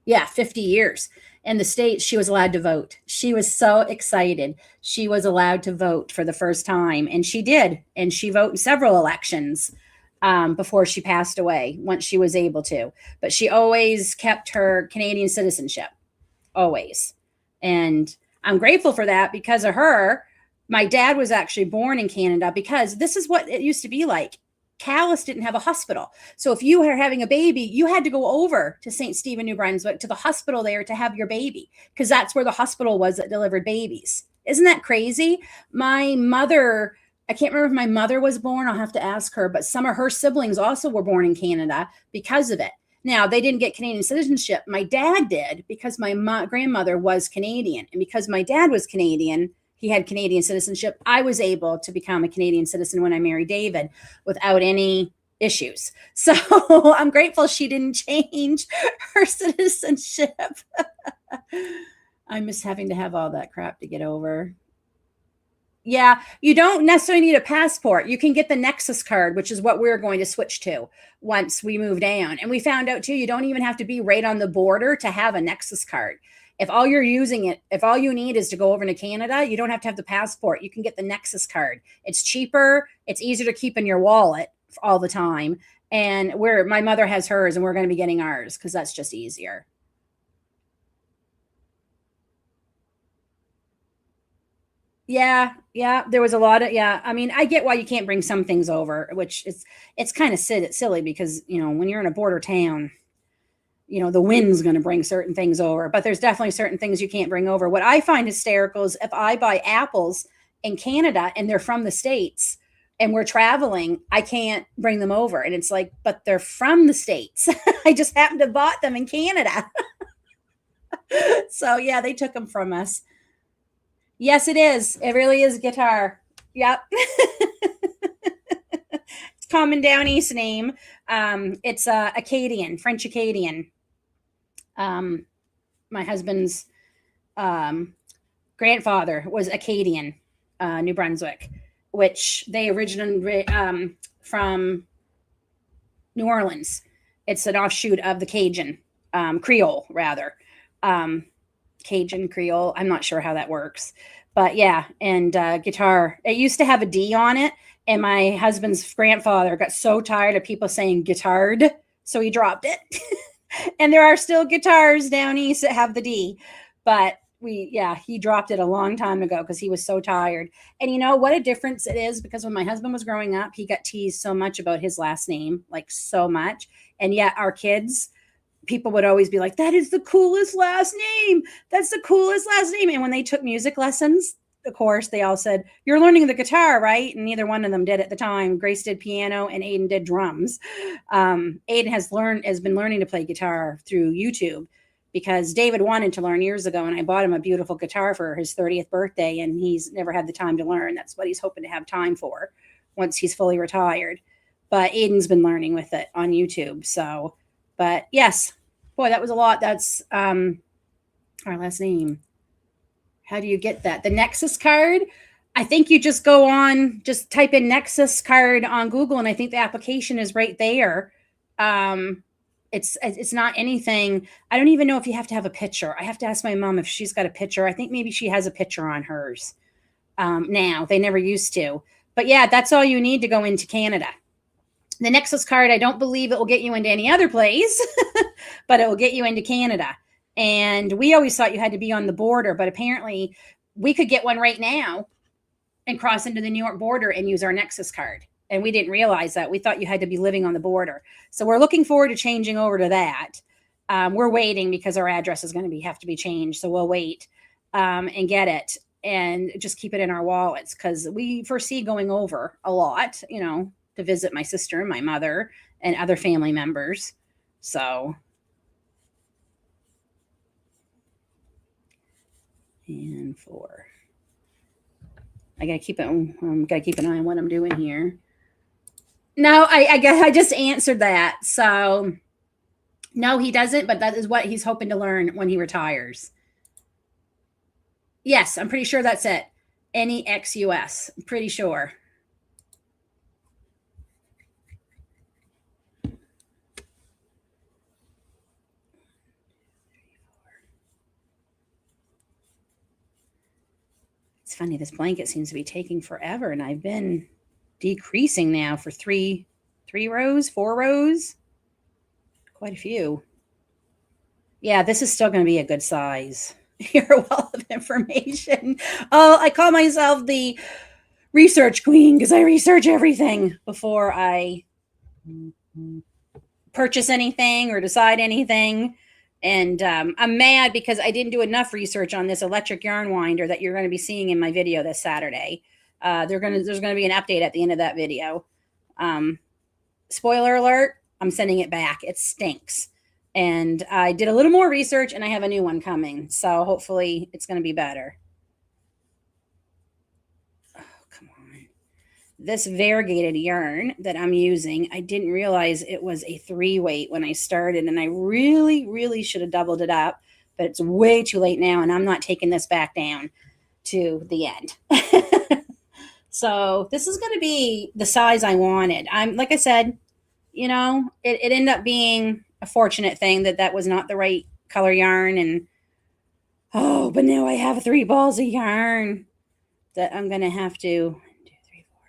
Yeah, 50 years. In the States, she was allowed to vote. She was so excited. She was allowed to vote for the first time. And she did. And she voted in several elections before she passed away, once she was able to. But she always kept her Canadian citizenship. Always. And I'm grateful for that because of her. My dad was actually born in Canada because this is what it used to be like. Calais didn't have a hospital. So if you were having a baby, you had to go over to St. Stephen, New Brunswick, to the hospital there to have your baby, because that's where the hospital was that delivered babies. Isn't that crazy? My mother, I can't remember if my mother was born. I'll have to ask her, but some of her siblings also were born in Canada because of it. Now, they didn't get Canadian citizenship. My dad did because my grandmother was Canadian. And because my dad was Canadian, he had Canadian citizenship. I was able to become a Canadian citizen when I married David without any issues. So I'm grateful she didn't change her citizenship. I miss having to have all that crap to get over. Yeah, you don't necessarily need a passport. You can get the Nexus card, which is what we're going to switch to once we move down. And we found out too, you don't even have to be right on the border to have a Nexus card. If all you're using it, if all you need is to go over to Canada, you don't have to have the passport. You can get the Nexus card. It's cheaper. It's easier to keep in your wallet all the time. And my mother has hers and we're going to be getting ours because that's just easier. Yeah, yeah, there was a lot of yeah. I mean, I get why you can't bring some things over, which it's kind of silly because when you're in a border town, the wind's going to bring certain things over, but there's definitely certain things you can't bring over. What I find hysterical is if I buy apples in Canada and they're from the States and we're traveling, I can't bring them over, and it's like, but they're from the States. I just happened to bought them in Canada. So yeah, they took them from us. Yes, it is. It really is guitar. Yep. It's common down east name. It's Acadian, French Acadian. My husband's grandfather was Acadian, New Brunswick, which they originally from New Orleans. It's an offshoot of the Cajun, Creole, rather. Cajun Creole. I'm not sure how that works, but yeah. And guitar, it used to have a D on it. And my husband's grandfather got so tired of people saying guitared, so he dropped it. And there are still guitars down east that have the D, but he dropped it a long time ago because he was so tired. And you know what a difference it is, because when my husband was growing up, he got teased so much about his last name, like so much. And yet our kids, people would always be like, that is the coolest last name. That's the coolest last name. And when they took music lessons, of course, they all said, you're learning the guitar, right? And neither one of them did at the time. Grace did piano and Aiden did drums. Aiden has been learning to play guitar through YouTube because David wanted to learn years ago. And I bought him a beautiful guitar for his 30th birthday. And he's never had the time to learn. That's what he's hoping to have time for once he's fully retired. But Aiden's been learning with it on YouTube. So, but yes, boy, that was a lot. That's our last name. How do you get that? The Nexus card? I think you just just type in Nexus card on Google, and I think the application is right there. It's not anything. I don't even know if you have to have a picture. I have to ask my mom if she's got a picture. I think maybe she has a picture on hers. Now, they never used to. But yeah, that's all you need to go into Canada. The Nexus card, I don't believe it will get you into any other place, but it will get you into Canada. And we always thought you had to be on the border, but apparently we could get one right now and cross into the New York border and use our Nexus card. And we didn't realize that. We thought you had to be living on the border. So we're looking forward to changing over to that. We're waiting because our address is going to have to be changed. So we'll wait and get it and just keep it in our wallets because we foresee going over a lot, to visit my sister and my mother and other family members. So, and 4. I gotta keep an eye on what I'm doing here. No, I guess I just answered that. So no, he doesn't, but that is what he's hoping to learn when he retires. Yes, I'm pretty sure that's it. NEXUS. I'm pretty sure. It's funny, this blanket seems to be taking forever, and I've been decreasing now for 4 rows. Quite a few. Yeah, this is still going to be a good size. You're a wealth of information. Oh, I call myself the research queen because I research everything before I purchase anything or decide anything. And I'm mad because I didn't do enough research on this electric yarn winder that you're going to be seeing in my video this Saturday. There's going to be an update at the end of that video. Spoiler alert, I'm sending it back. It stinks. And I did a little more research and I have a new one coming. So hopefully it's going to be better. Oh, come on. This variegated yarn that I'm using, I didn't realize it was a 3 weight when I started. And I really, really should have doubled it up. But it's way too late now. And I'm not taking this back down to the end. So this is going to be the size I wanted. I'm, like I said, it ended up being a fortunate thing that was not the right color yarn. And but now I have 3 balls of yarn that I'm going to have to 1, 2, 3, 4.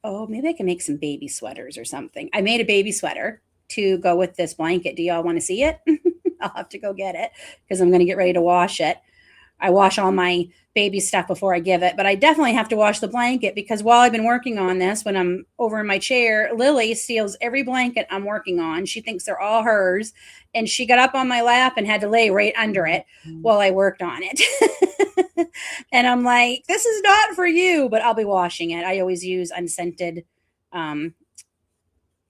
Oh, maybe I can make some baby sweaters or something. I made a baby sweater to go with this blanket. Do y'all want to see it? I'll have to go get it because I'm going to get ready to wash it. I wash all my baby stuff before I give it, but I definitely have to wash the blanket because while I've been working on this, when I'm over in my chair, Lily steals every blanket I'm working on. She thinks they're all hers, and she got up on my lap and had to lay right under it while I worked on it. And I'm like, this is not for you, but I'll be washing it. I always use unscented. I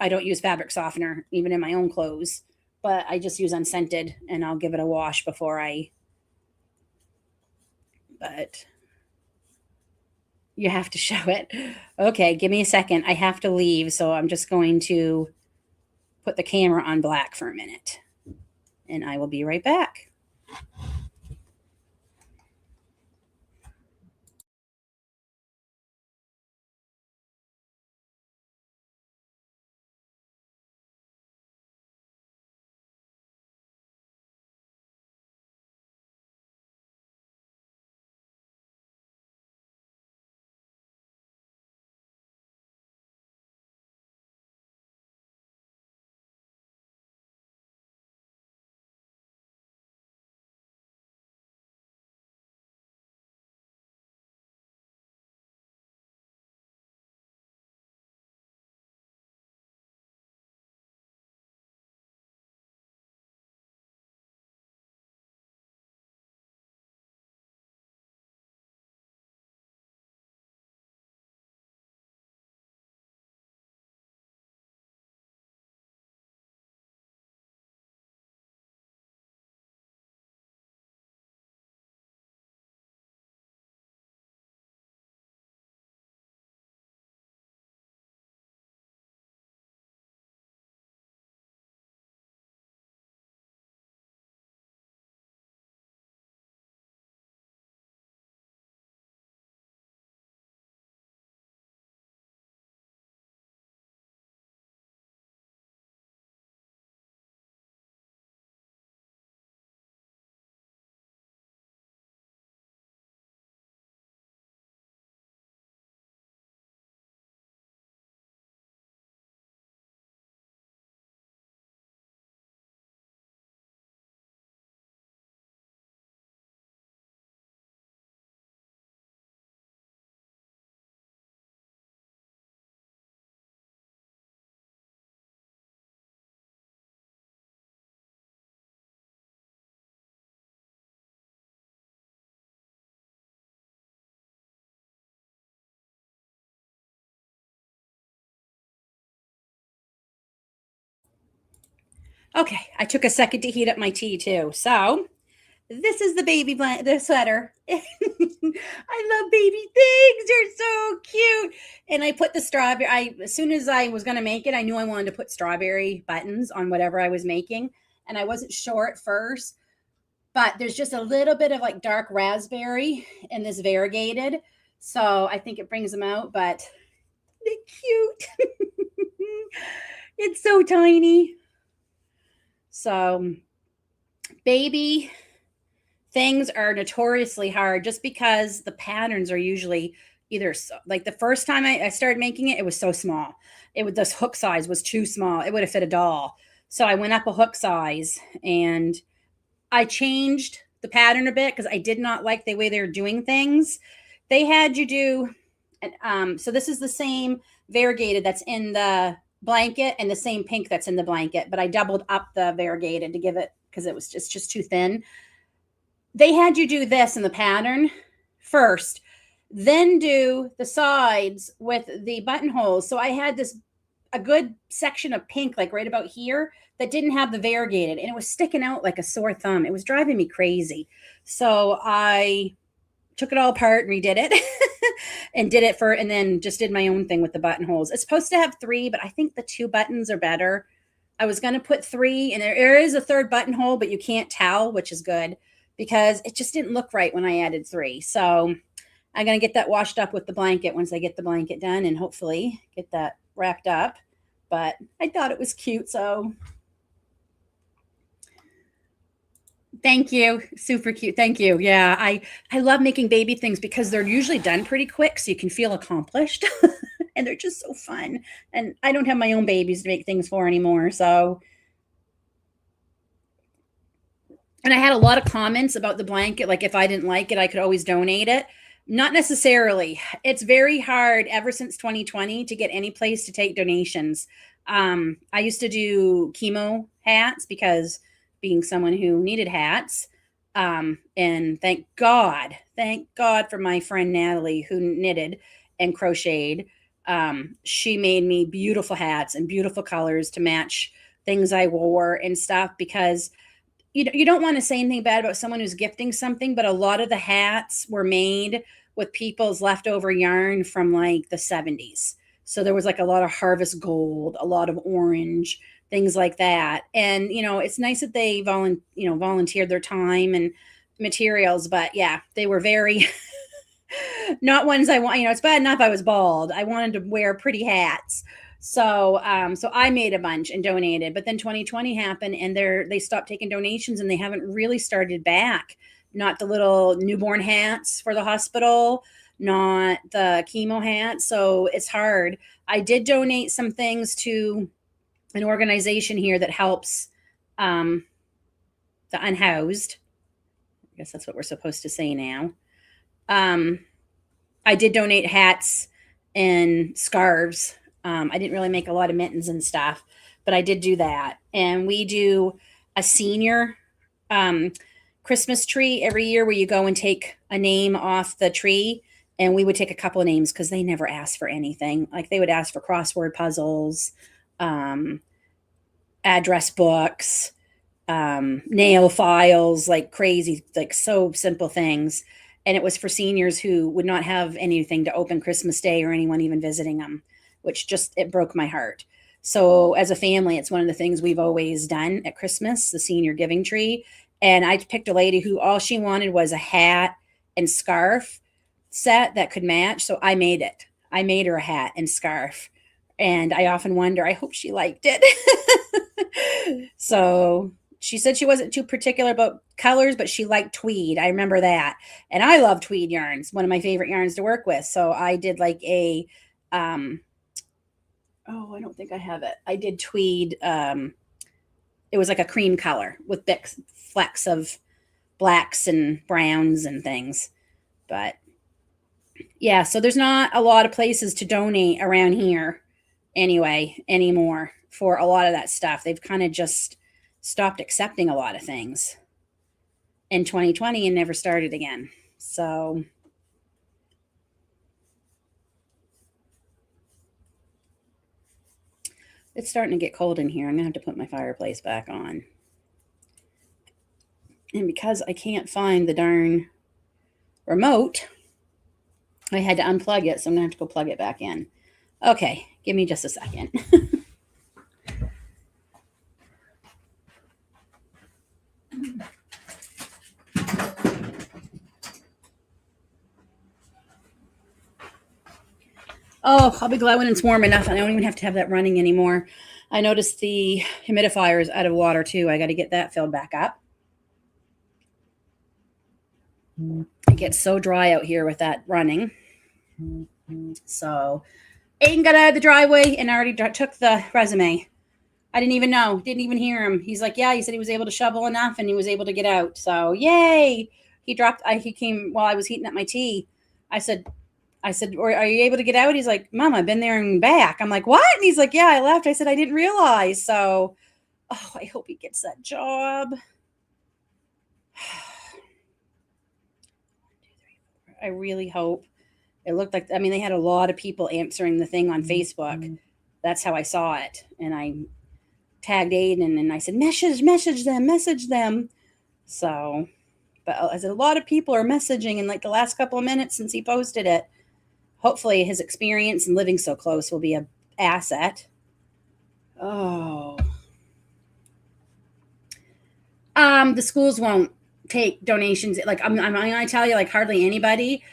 don't use fabric softener even in my own clothes, but I just use unscented, and I'll give it a wash before but you have to show it. Okay, give me a second. I have to leave, so I'm just going to put the camera on black for a minute, and I will be right back. Okay, I took a second to heat up my tea too. So this is the the sweater. I love baby things. They're so cute. And I put the strawberry. As soon as I was going to make it, I knew I wanted to put strawberry buttons on whatever I was making. And I wasn't sure at first, but there's just a little bit of like dark raspberry in this variegated. So I think it brings them out, but they're cute. It's so tiny. So baby things are notoriously hard just because the patterns are usually either like the first time I started making it, it was so small. This hook size was too small. It would have fit a doll. So I went up a hook size and I changed the pattern a bit because I did not like the way they were doing things. They had you do, so this is the same variegated that's in the blanket and the same pink that's in the blanket, but I doubled up the variegated to give it because it was just too thin. They had you do this in the pattern first, then do the sides with the buttonholes. So I had this a good section of pink, like right about here, that didn't have the variegated, and it was sticking out like a sore thumb. It was driving me crazy. So I took it all apart and redid it and did it for, and then just did my own thing with the buttonholes. It's supposed to have 3, but I think the 2 buttons are better. I was going to put 3, and there is a 3rd buttonhole, but you can't tell, which is good because it just didn't look right when I added 3. So I'm going to get that washed up with the blanket once I get the blanket done and hopefully get that wrapped up. But I thought it was cute, so thank you. Super cute. Thank you. Yeah, I love making baby things because they're usually done pretty quick, so you can feel accomplished. And they're just so fun. And I don't have my own babies to make things for anymore, so and I had a lot of comments about the blanket, like if I didn't like it, I could always donate it. Not necessarily. It's very hard ever since 2020 to get any place to take donations. I used to do chemo hats because being someone who needed hats. And thank God for my friend Natalie who knitted and crocheted. She made me beautiful hats and beautiful colors to match things I wore and stuff because you don't want to say anything bad about someone who's gifting something, but a lot of the hats were made with people's leftover yarn from like the 70s. So there was like a lot of harvest gold, a lot of orange, things like that. And it's nice that they volunteered their time and materials, but yeah, they were very not ones I want. It's bad enough I was bald. I wanted to wear pretty hats. So I made a bunch and donated, but then 2020 happened and they stopped taking donations and they haven't really started back. Not the little newborn hats for the hospital, not the chemo hats. So it's hard. I did donate some things to an organization here that helps the unhoused. I guess that's what we're supposed to say now. I did donate hats and scarves. I didn't really make a lot of mittens and stuff, but I did do that. And we do a senior Christmas tree every year where you go and take a name off the tree. And we would take a couple of names because they never asked for anything. Like they would ask for crossword puzzles, address books, nail files, like crazy, like so simple things. And it was for seniors who would not have anything to open Christmas Day or anyone even visiting them, which it broke my heart. So as a family, it's one of the things we've always done at Christmas, the senior giving tree. And I picked a lady who all she wanted was a hat and scarf set that could match. So I made it. I made her a hat and scarf. And I often wonder, I hope she liked it. So she said she wasn't too particular about colors, but she liked tweed. I remember that. And I love tweed yarns, one of my favorite yarns to work with. So I did like I don't think I have it. I did tweed. It was like a cream color with big flecks of blacks and browns and things. But yeah, so there's not a lot of places to donate around here anymore for a lot of that stuff. They've kind of just stopped accepting a lot of things in 2020 and never started again. So it's starting to get cold in here. I'm gonna have to put my fireplace back on. And because I can't find the darn remote, I had to unplug it, so I'm gonna have to go plug it back in. Okay, give me just a second. Oh, I'll be glad when it's warm enough and I don't even have to have that running anymore. I noticed the humidifier is out of water too. I got to get that filled back up. It gets so dry out here with that running. So Aiden got out of the driveway and already took the resume. I didn't even know. Didn't even hear him. He's like, yeah, he said he was able to shovel enough and he was able to get out. So yay. He came while I was heating up my tea. I said, or are you able to get out? He's like, Mom, I've been there and back. I'm like, what? And he's like, yeah, I left. I said, I didn't realize. So, I hope he gets that job. I really hope. It looked like, they had a lot of people answering the thing on Facebook. that's how I saw it. And I tagged Aiden and I said, message them. So, but I said, a lot of people are messaging in like the last couple of minutes since he posted it. Hopefully his experience and living so close will be a asset. Oh. The schools won't take donations. Like I'm gonna tell you, like hardly anybody.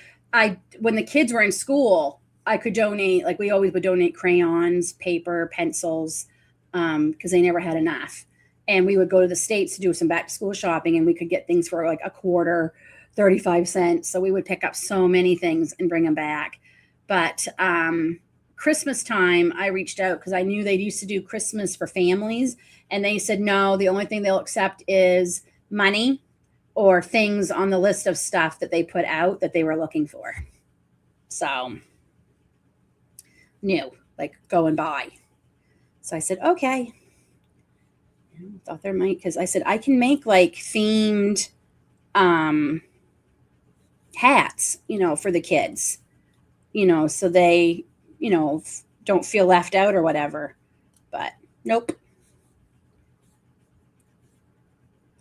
When the kids were in school, I could donate. Like we always would donate crayons, paper, pencils, because they never had enough. And we would go to the States to do some back to school shopping, and we could get things for like a quarter, 35 cents. So we would pick up so many things and bring them back. But Christmas time, I reached out because I knew they used to do Christmas for families. And they said, no, the only thing they'll accept is money or things on the list of stuff that they put out that they were looking for. So, new, like go and buy. So I said, okay. I thought there might, because I said, I can make like themed hats, for the kids, so they, don't feel left out or whatever. But nope.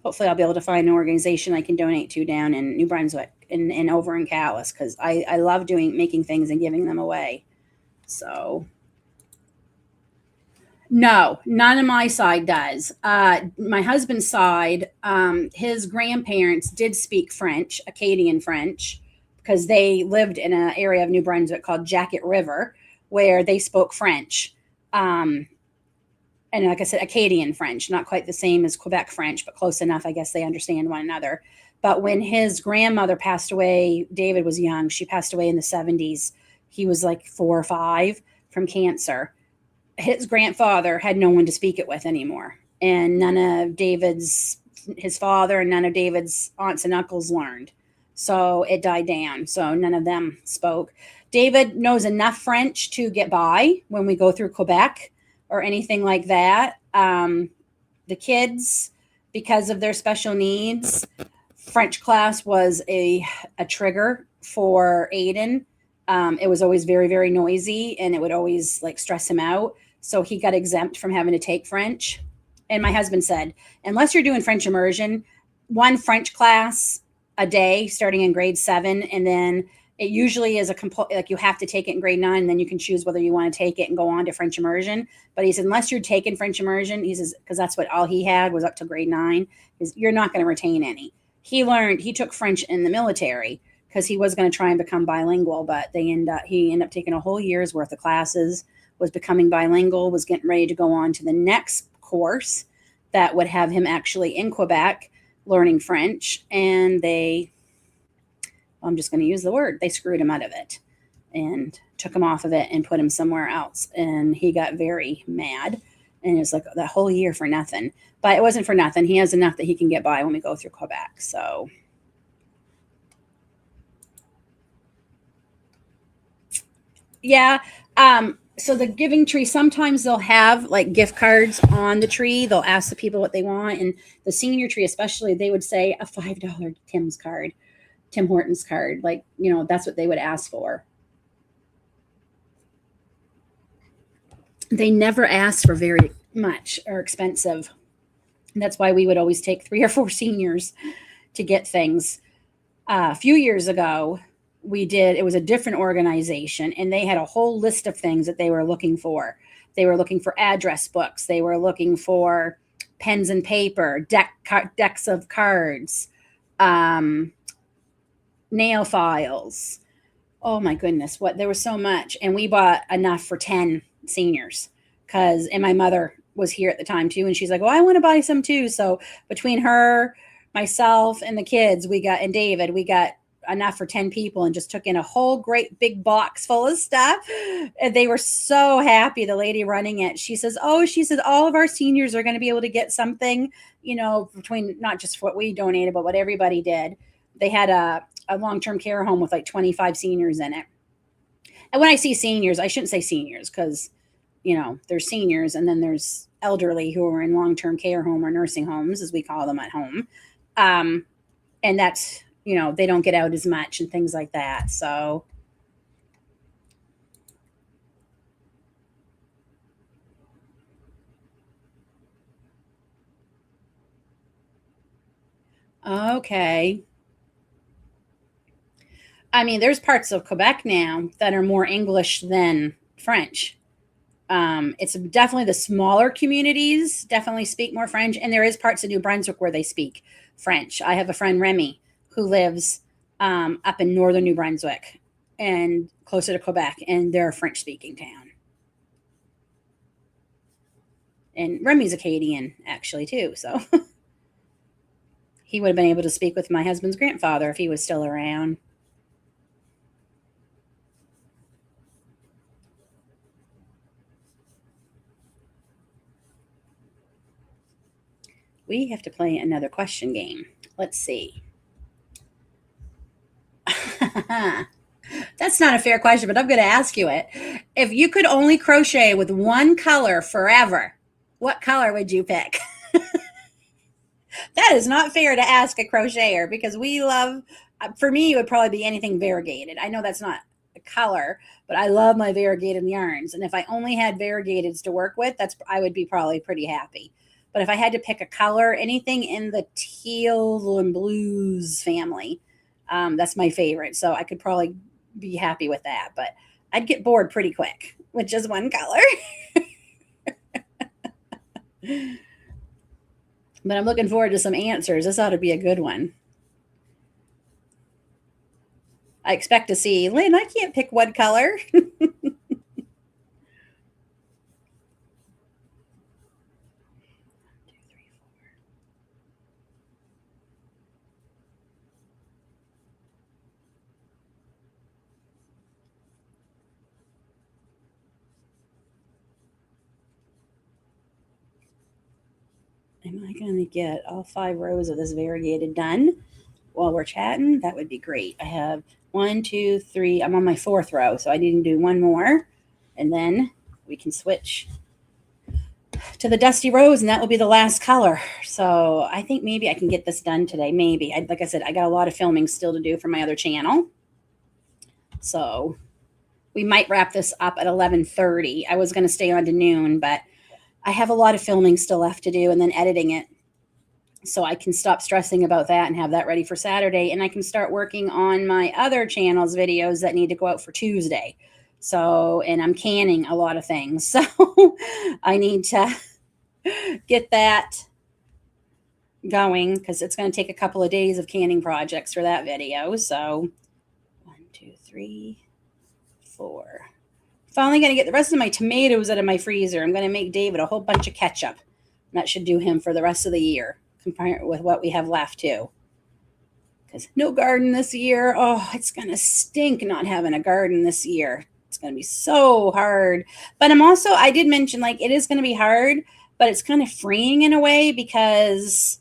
Hopefully I'll be able to find an organization I can donate to down in New Brunswick and over in Calais, because I love making things and giving them away. So no, none of my side does. My husband's side, his grandparents did speak French, Acadian French, because they lived in an area of New Brunswick called Jacket River, where they spoke French. And like I said, Acadian French, not quite the same as Quebec French, but close enough. I guess they understand one another. But when his grandmother passed away, David was young. She passed away in the 70s. He was like 4 or 5 from cancer. His grandfather had no one to speak it with anymore. And none of his father and none of David's aunts and uncles learned. So it died down. So none of them spoke. David knows enough French to get by when we go through Quebec or anything like that. The kids, because of their special needs, French class was a trigger for Aiden. It was always very, very noisy, and it would always like stress him out. So he got exempt from having to take French. And my husband said, unless you're doing French immersion, one French class a day starting in grade 7, and then it usually is like you have to take it in grade 9, and then you can choose whether you want to take it and go on to French immersion. But he said, unless you're taking French immersion, he says, because that's what all he had was up to grade 9, is you're not going to retain any. He took French in the military because he was going to try and become bilingual, but he ended up taking a whole year's worth of classes, was becoming bilingual, was getting ready to go on to the next course that would have him actually in Quebec learning French. And I'm just going to use the word, they screwed him out of it and took him off of it and put him somewhere else. And he got very mad. And it was like that whole year for nothing. But it wasn't for nothing. He has enough that he can get by when we go through Quebec. So yeah. So the giving tree, sometimes they'll have like gift cards on the tree. They'll ask the people what they want. And the senior tree, especially, they would say a $5 Tim Hortons card. Like, that's what they would ask for. They never asked for very much or expensive. And that's why we would always take 3 or 4 seniors to get things. A few years ago, it was a different organization, and they had a whole list of things that they were looking for. They were looking for address books. They were looking for pens and paper, decks of cards, nail files. Oh my goodness, there was so much. And we bought enough for 10 seniors and my mother was here at the time too. And she's like, well, I want to buy some too. So between her, myself, and the kids, and David, we got enough for 10 people and just took in a whole great big box full of stuff. And they were so happy. The lady running it, she says, all of our seniors are going to be able to get something, between not just what we donated, but what everybody did. They had a long-term care home with like 25 seniors in it. And when I see seniors, I shouldn't say seniors because, there's seniors and then there's elderly who are in long-term care home or nursing homes, as we call them at home. And that's, they don't get out as much and things like that. So Okay. I mean, there's parts of Quebec now that are more English than French. It's definitely the smaller communities definitely speak more French, and there is parts of New Brunswick where they speak French. I have a friend Remy who lives up in northern New Brunswick and closer to Quebec, and they're a French speaking town. And Remy's Acadian actually too, so he would have been able to speak with my husband's grandfather if he was still around. We have to play another question game. Let's see. That's not a fair question, but I'm going to ask you it. If you could only crochet with one color forever, what color would you pick? That is not fair to ask a crocheter because we love, for me, it would probably be anything variegated. I know that's not a color, but I love my variegated yarns. And if I only had variegateds to work with, I would be probably pretty happy. But if I had to pick a color, anything in the teal and blues family, that's my favorite. So I could probably be happy with that. But I'd get bored pretty quick with just one color. But I'm looking forward to some answers. This ought to be a good one. I expect to see, Lynn, I can't pick one color. Am I going to get all 5 rows of this variegated done while we're chatting? That would be great. I have 1, 2, 3. I'm on my 4th row, so I need to do one more, and then we can switch to the dusty rose, and that will be the last color. So I think maybe I can get this done today. Maybe. Like I said, I got a lot of filming still to do for my other channel. So we might wrap this up at 11:30. I was going to stay on to noon, but I have a lot of filming still left to do and then editing it. So I can stop stressing about that and have that ready for Saturday. And I can start working on my other channel's videos that need to go out for Tuesday. So, and I'm canning a lot of things. So I need to get that going because it's going to take a couple of days of canning projects for that video. So 1, 2, 3, 4. Finally going to get the rest of my tomatoes out of my freezer. I'm going to make David a whole bunch of ketchup. That should do him for the rest of the year, compared with what we have left too. Because no garden this year. Oh, it's going to stink not having a garden this year. It's going to be so hard. But I did mention, like, it is going to be hard, but it's kind of freeing in a way because,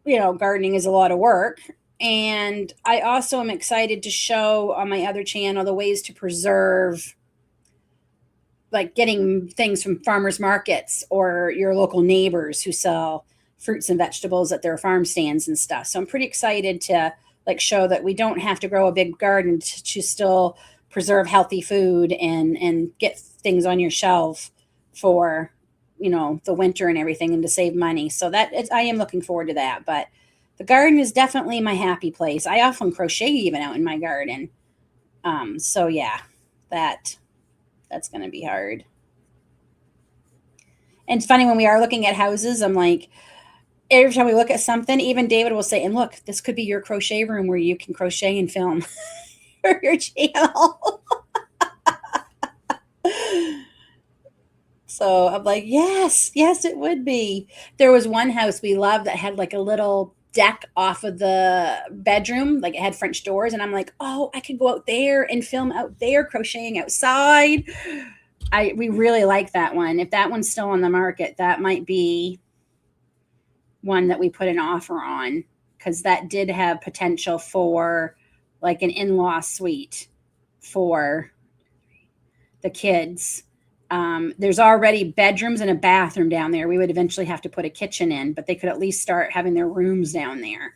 gardening is a lot of work. And I also am excited to show on my other channel the ways to preserve, like getting things from farmers markets or your local neighbors who sell fruits and vegetables at their farm stands and stuff. So I'm pretty excited to show that we don't have to grow a big garden to still preserve healthy food and get things on your shelf for, the winter and everything, and to save money. So I am looking forward to that. But the garden is definitely my happy place. I often crochet even out in my garden. So yeah, that's going to be hard. And it's funny when we are looking at houses, I'm like, every time we look at something, even David will say, and look, this could be your crochet room where you can crochet and film for your channel. So I'm like, yes, it would be. There was one house we loved that had like a little deck off of the bedroom, like it had French doors, and I'm like, oh, I could go out there and film out there crocheting outside. We really like that one. If that one's still on the market, that might be one that we put an offer on, because that did have potential for like an in-law suite for the kids. There's already bedrooms and a bathroom down there. We would eventually have to put a kitchen in, but they could at least start having their rooms down there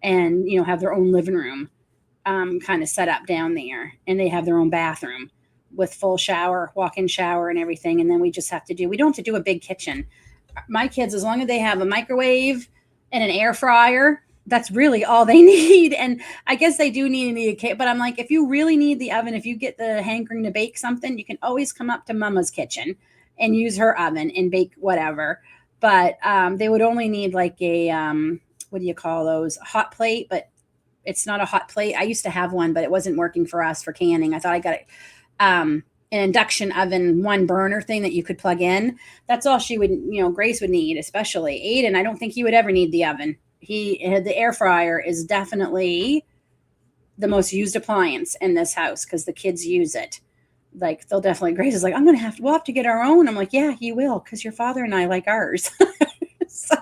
and, have their own living room kind of set up down there. And they have their own bathroom with full shower, walk-in shower and everything. And then we don't have to do a big kitchen. My kids, as long as they have a microwave, and an air fryer. That's really all they need. And I guess they do need a cake, but I'm like, if you really need the oven, if you get the hankering to bake something, you can always come up to Mama's kitchen and use her oven and bake whatever. But they would only need like a what do you call those? A hot plate, but it's not a hot plate. I used to have one, but it wasn't working for us for canning. I thought I got it. An induction oven, one burner thing that you could plug in. That's all she would, Grace would need, especially Aiden. I don't think he would ever need the oven. The air fryer is definitely the most used appliance in this house because the kids use it. Like they'll definitely, Grace is like, we'll have to get our own. I'm like, yeah, you will, because your father and I like ours. So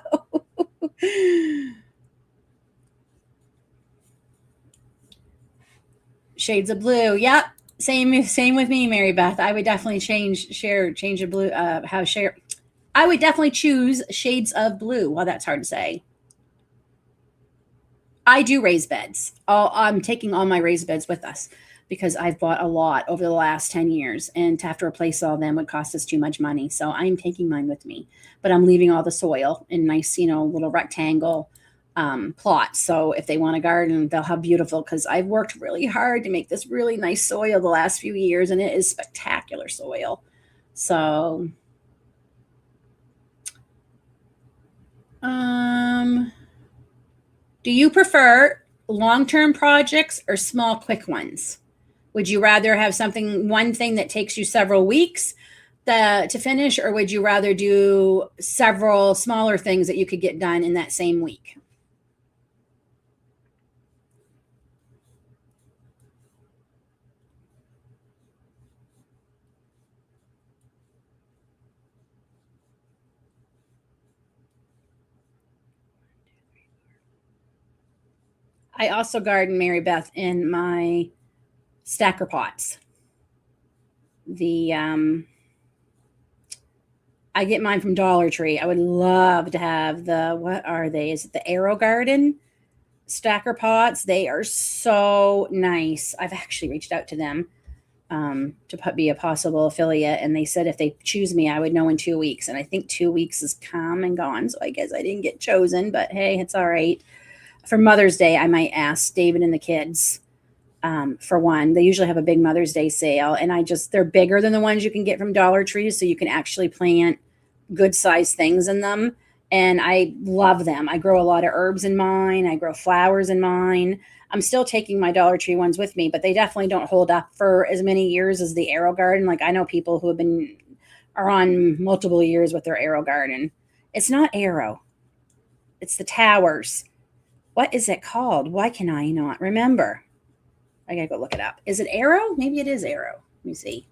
shades of blue. Yep. Same with me, Mary Beth. I would definitely change the blue. I would definitely choose shades of blue. Well, that's hard to say. I do raised beds. I'm taking all my raised beds with us because I've bought a lot over the last 10 years, and to have to replace all of them would cost us too much money. So I'm taking mine with me, but I'm leaving all the soil in nice, little rectangle plots. So if they want a garden, they'll have beautiful, because I've worked really hard to make this really nice soil the last few years, and it is spectacular soil. So, do you prefer long-term projects or small, quick ones? Would you rather have one thing that takes you several weeks to finish, or would you rather do several smaller things that you could get done in that same week? I also garden, Mary Beth, in my stacker pots. I get mine from Dollar Tree. I would love to have what are they? Is it the Arrow Garden stacker pots? They are so nice. I've actually reached out to them to be a possible affiliate, and they said if they choose me, I would know in 2 weeks. And I think 2 weeks is come and gone, so I guess I didn't get chosen. But hey, it's all right. For Mother's Day, I might ask David and the kids for one. They usually have a big Mother's Day sale, and they're bigger than the ones you can get from Dollar Tree, so you can actually plant good sized things in them. And I love them. I grow a lot of herbs in mine. I grow flowers in mine. I'm still taking my Dollar Tree ones with me, but they definitely don't hold up for as many years as the Arrow Garden. Like I know people who are on multiple years with their Arrow Garden. It's not Arrow. It's the towers. What is it called? Why can I not remember? I gotta go look it up. Is it Arrow? Maybe it is Arrow. Let me see.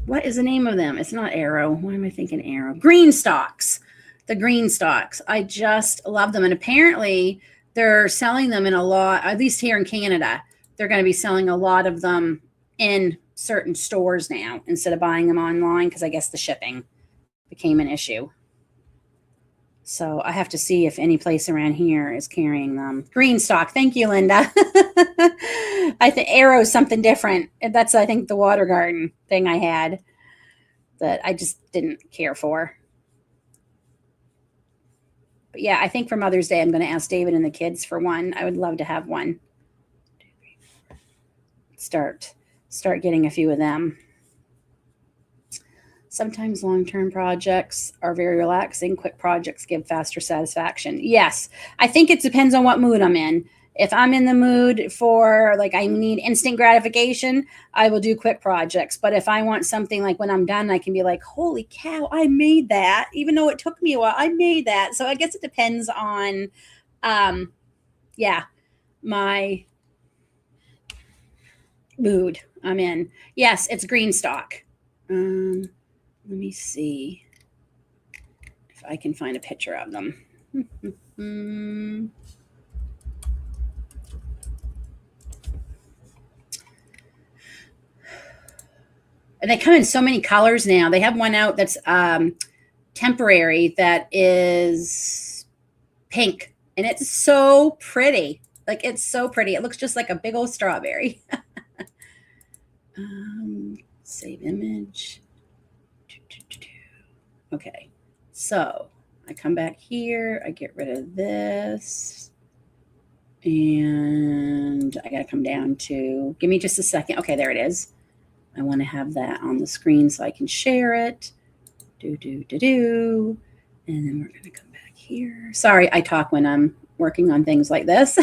What is the name of them? It's not Arrow. Why am I thinking Arrow? Green stalks. The green stalks. I just love them. And apparently they're selling them in a lot, at least here in Canada. They're going to be selling a lot of them in certain stores now instead of buying them online, because I guess the shipping became an issue. So I have to see if any place around here is carrying them. Green stock. Thank you, Linda. I think Arrow's something different. That's, I think, the water garden thing I had that I just didn't care for. But yeah, I think for Mother's Day, I'm going to ask David and the kids for one. I would love to have one. Start getting a few of them. Sometimes long-term projects are very relaxing. Quick projects give faster satisfaction. Yes, I think it depends on what mood I'm in. If I'm in the mood for, like, I need instant gratification, I will do quick projects. But if I want something, like when I'm done, I can be like, holy cow, I made that. Even though it took me a while, I made that. So I guess it depends on, my mood I'm in. Yes, it's green stock. Let me see if I can find a picture of them. And they come in so many colors now. They have one out that's temporary that is pink, and it's so pretty. Like, it's so pretty. It looks just like a big old strawberry. Save image. Okay, so I come back here, I get rid of this, and I gotta come down to, give me just a second. Okay, there it is. I want to have that on the screen so I can share it. And then we're gonna come back here. Sorry, I talk when I'm working on things like this.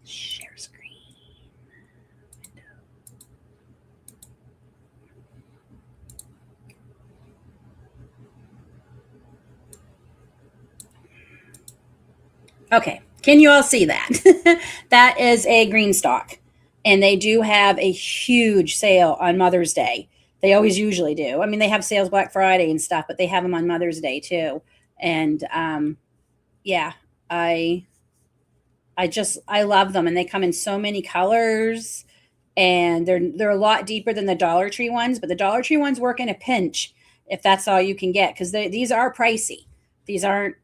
Share screen. Okay, can you all see that? That is a green stock, and they do have a huge sale on Mother's Day. They always usually do. I mean, they have sales Black Friday and stuff, but they have them on Mother's Day too. And yeah, I I love them, and they come in so many colors, and they're a lot deeper than the Dollar Tree ones. But the Dollar Tree ones work in a pinch if that's all you can get, because these are pricey. These aren't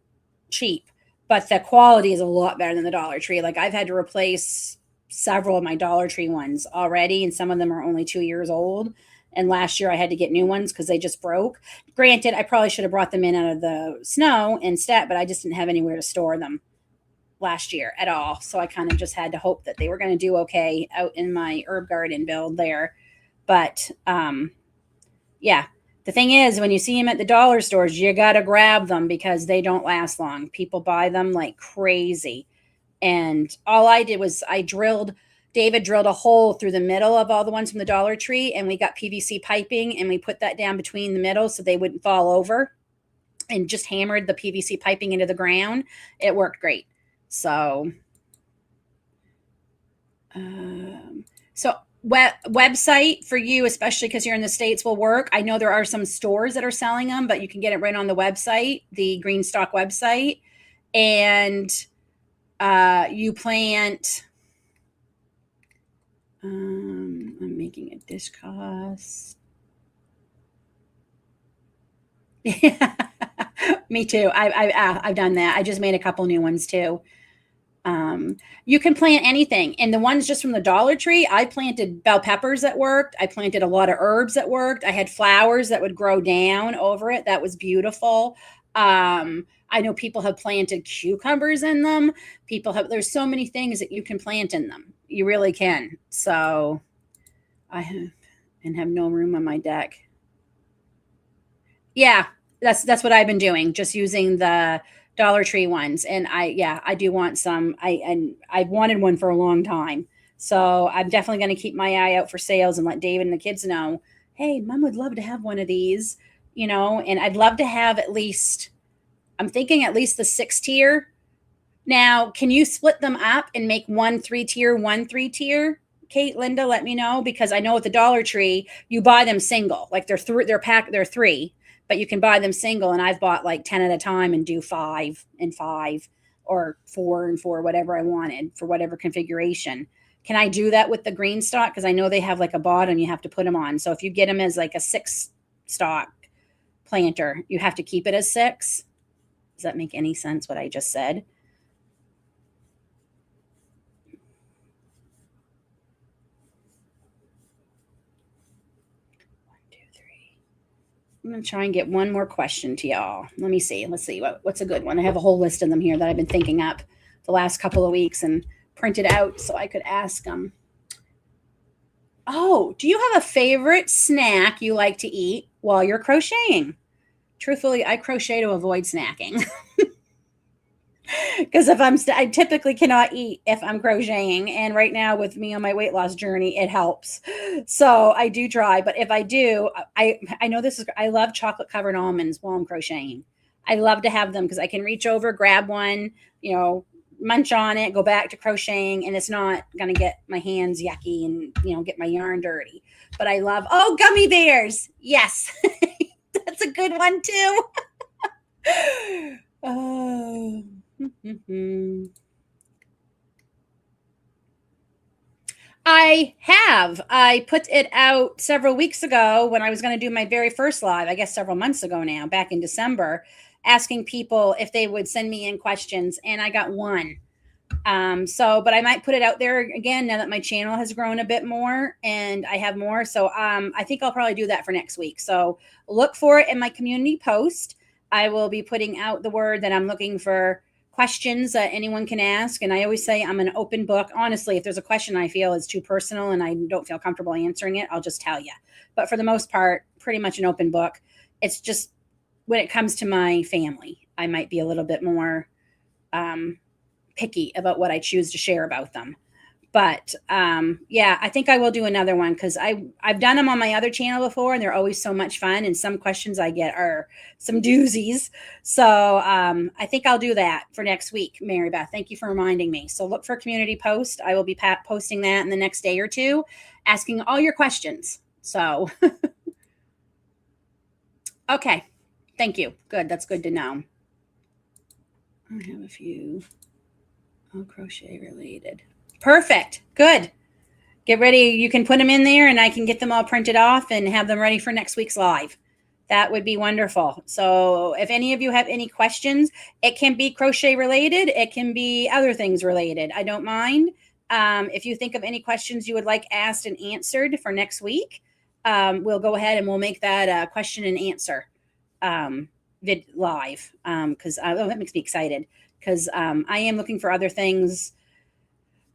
cheap, but the quality is a lot better than the Dollar Tree. Like, I've had to replace several of my Dollar Tree ones already, and some of them are only 2 years old. And last year I had to get new ones because they just broke. Granted, I probably should have brought them in out of the snow instead, but I just didn't have anywhere to store them last year at all. So I kind of just had to hope that they were going to do okay out in my herb garden build there. But yeah, the thing is, when you see them at the dollar stores, you got to grab them because they don't last long. People buy them like crazy. And all I did was David drilled a hole through the middle of all the ones from the Dollar Tree, and we got PVC piping, and we put that down between the middle so they wouldn't fall over, and just hammered the PVC piping into the ground. It worked great. So, so website for you, especially because you're in the States, will work. I know there are some stores that are selling them, but you can get it right on the website, the Greenstock website. And you plant, I'm making a dishcloth. Me too. I've done that. I just made a couple new ones too. You can plant anything. And the ones just from the Dollar Tree, I planted bell peppers that worked. I planted a lot of herbs that worked. I had flowers that would grow down over it. That was beautiful. I know people have planted cucumbers in them. There's so many things that you can plant in them. You really can. So I have no room on my deck. Yeah, that's what I've been doing, just using the Dollar Tree ones. And I do want some. I've wanted one for a long time. So I'm definitely going to keep my eye out for sales and let David and the kids know, hey, Mom would love to have one of these, and I'd love to have I'm thinking at least the 6 tier. Now, can you split them up and make one 3 tier, one 3 tier? Kate, Linda, let me know, because I know at the Dollar Tree you buy them single, like they're three, but you can buy them single. And I've bought like 10 at a time and do 5 and 5, or 4 and 4, whatever I wanted for whatever configuration. Can I do that with the green stock? Because I know they have like a bottom you have to put them on. So if you get them as like a 6 stock planter, you have to keep it as 6. Does that make any sense what I just said? I'm going to try and get one more question to y'all. Let me see. Let's see. What's a good one? I have a whole list of them here that I've been thinking up the last couple of weeks and printed out so I could ask them. Oh, do you have a favorite snack you like to eat while you're crocheting? Truthfully, I crochet to avoid snacking. Because I typically cannot eat if I'm crocheting, and right now with me on my weight loss journey, it helps. So I do try, but if I do, I know I love chocolate covered almonds while I'm crocheting. I love to have them because I can reach over, grab one, munch on it, go back to crocheting, and it's not going to get my hands yucky and get my yarn dirty. But I love gummy bears. Yes, that's a good one too. Oh. I have. I put it out several weeks ago when I was going to do my very first live, I guess several months ago now, back in December, asking people if they would send me in questions. And I got one. But I might put it out there again now that my channel has grown a bit more and I have more. So I think I'll probably do that for next week. So look for it in my community post. I will be putting out the word that I'm looking for questions that anyone can ask. And I always say I'm an open book. Honestly, if there's a question I feel is too personal and I don't feel comfortable answering it, I'll just tell you. But for the most part, pretty much an open book. It's just when it comes to my family, I might be a little bit more picky about what I choose to share about them. But yeah, I think I will do another one because I've done them on my other channel before, and they're always so much fun. And some questions I get are some doozies. So I think I'll do that for next week, Mary Beth. Thank you for reminding me. So look for a community post. I will be posting that in the next day or two, asking all your questions. So okay, thank you. Good, that's good to know. I have a few crochet related. Perfect. Good. Get ready. You can put them in there and I can get them all printed off and have them ready for next week's live. That would be wonderful. So if any of you have any questions, it can be crochet related. It can be other things related. I don't mind. If you think of any questions you would like asked and answered for next week, we'll go ahead and we'll make that a question and answer live because that makes me excited because I am looking for other things.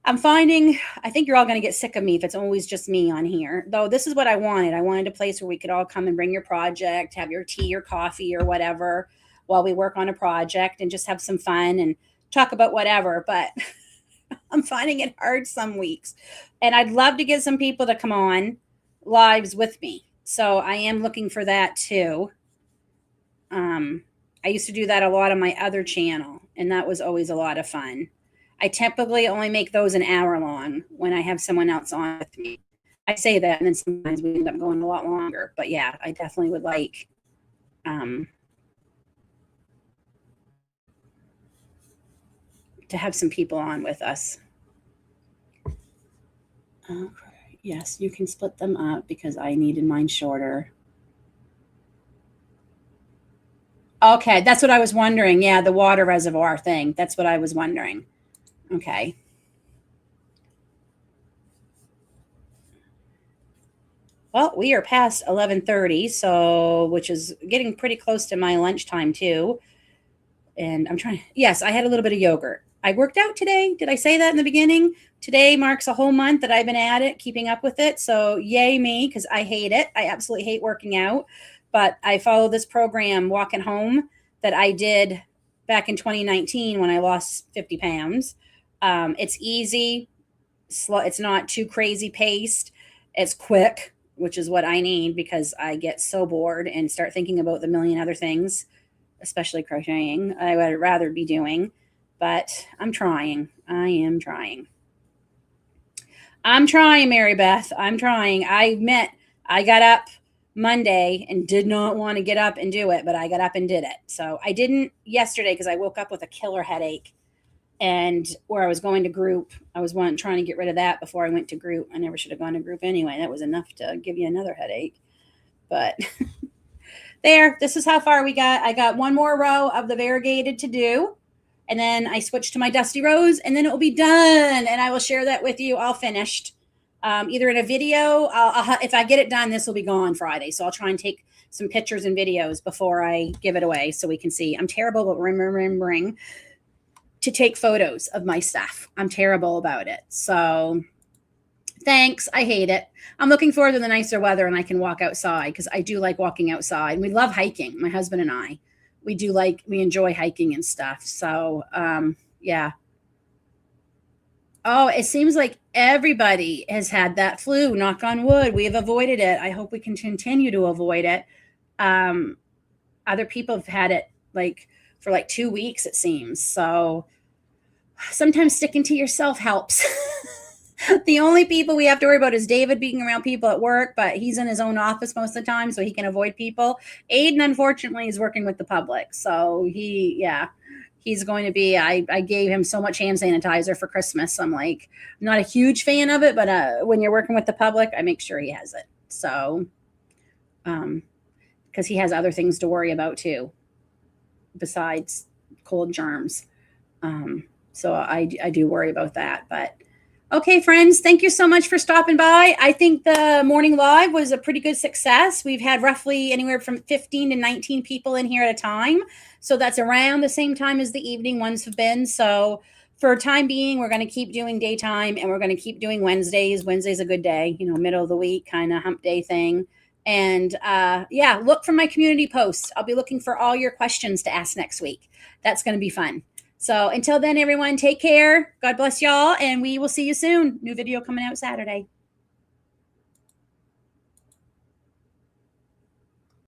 I'm finding, I think you're all going to get sick of me if it's always just me on here. Though this is what I wanted. I wanted a place where we could all come and bring your project, have your tea or coffee or whatever while we work on a project and just have some fun and talk about whatever. But I'm finding it hard some weeks. And I'd love to get some people to come on lives with me. So I am looking for that too. I used to do that a lot on my other channel, and that was always a lot of fun. I typically only make those an hour long when I have someone else on with me. I say that, and then sometimes we end up going a lot longer. But yeah, I definitely would like to have some people on with us. Okay. Yes, you can split them up because I needed mine shorter. Okay, that's what I was wondering. Yeah, the water reservoir thing. That's what I was wondering. Okay. Well, we are past 11:30, so which is getting pretty close to my lunchtime too. And I'm trying. Yes, I had a little bit of yogurt. I worked out today. Did I say that in the beginning? Today marks a whole month that I've been at it, keeping up with it. So yay me, because I hate it. I absolutely hate working out. But I follow this program, Walking Home, that I did back in 2019 when I lost 50 pounds. It's easy. Slow. It's not too crazy paced. It's quick, which is what I need because I get so bored and start thinking about the million other things, especially crocheting, I would rather be doing. But I'm trying. I am trying. I'm trying, Mary Beth. I'm trying. I admit I got up Monday and did not want to get up and do it, but I got up and did it. So I didn't yesterday because I woke up with a killer headache. And where I was going to group, I was trying to get rid of that before I went to group. I never should have gone to group anyway. That was enough to give you another headache. But there, this is how far we got. I got one more row of the variegated to do. And then I switched to my Dusty Rose, and then it will be done. And I will share that with you all finished. Either in a video, if I get it done, this will be gone Friday. So I'll try and take some pictures and videos before I give it away so we can see. I'm terrible at remembering to take photos of my stuff. I'm terrible about it. So thanks. I hate it. I'm looking forward to the nicer weather and I can walk outside because I do like walking outside. We love hiking, my husband and I. We enjoy hiking and stuff. So yeah. Oh, it seems like everybody has had that flu. Knock on wood. We have avoided it. I hope we can continue to avoid it. Other people have had it for 2 weeks, it seems. So sometimes sticking to yourself helps. The only people we have to worry about is David being around people at work, but he's in his own office most of the time, so he can avoid people. Aiden, unfortunately, is working with the public. So he's going to be, I gave him so much hand sanitizer for Christmas. I'm not a huge fan of it, but when you're working with the public, I make sure he has it. So, because he has other things to worry about too, besides cold germs. So I do worry about that. But okay, friends, thank you so much for stopping by. I think the morning live was a pretty good success. We've had roughly anywhere from 15 to 19 people in here at a time. So that's around the same time as the evening ones have been. So for time being, we're going to keep doing daytime, and we're going to keep doing Wednesdays. Wednesday's a good day, you know, middle of the week kind of hump day thing. And yeah, look for my community posts. I'll be looking for all your questions to ask next week. That's going to be fun. So until then, everyone, take care. God bless y'all, and we will see you soon. New video coming out Saturday.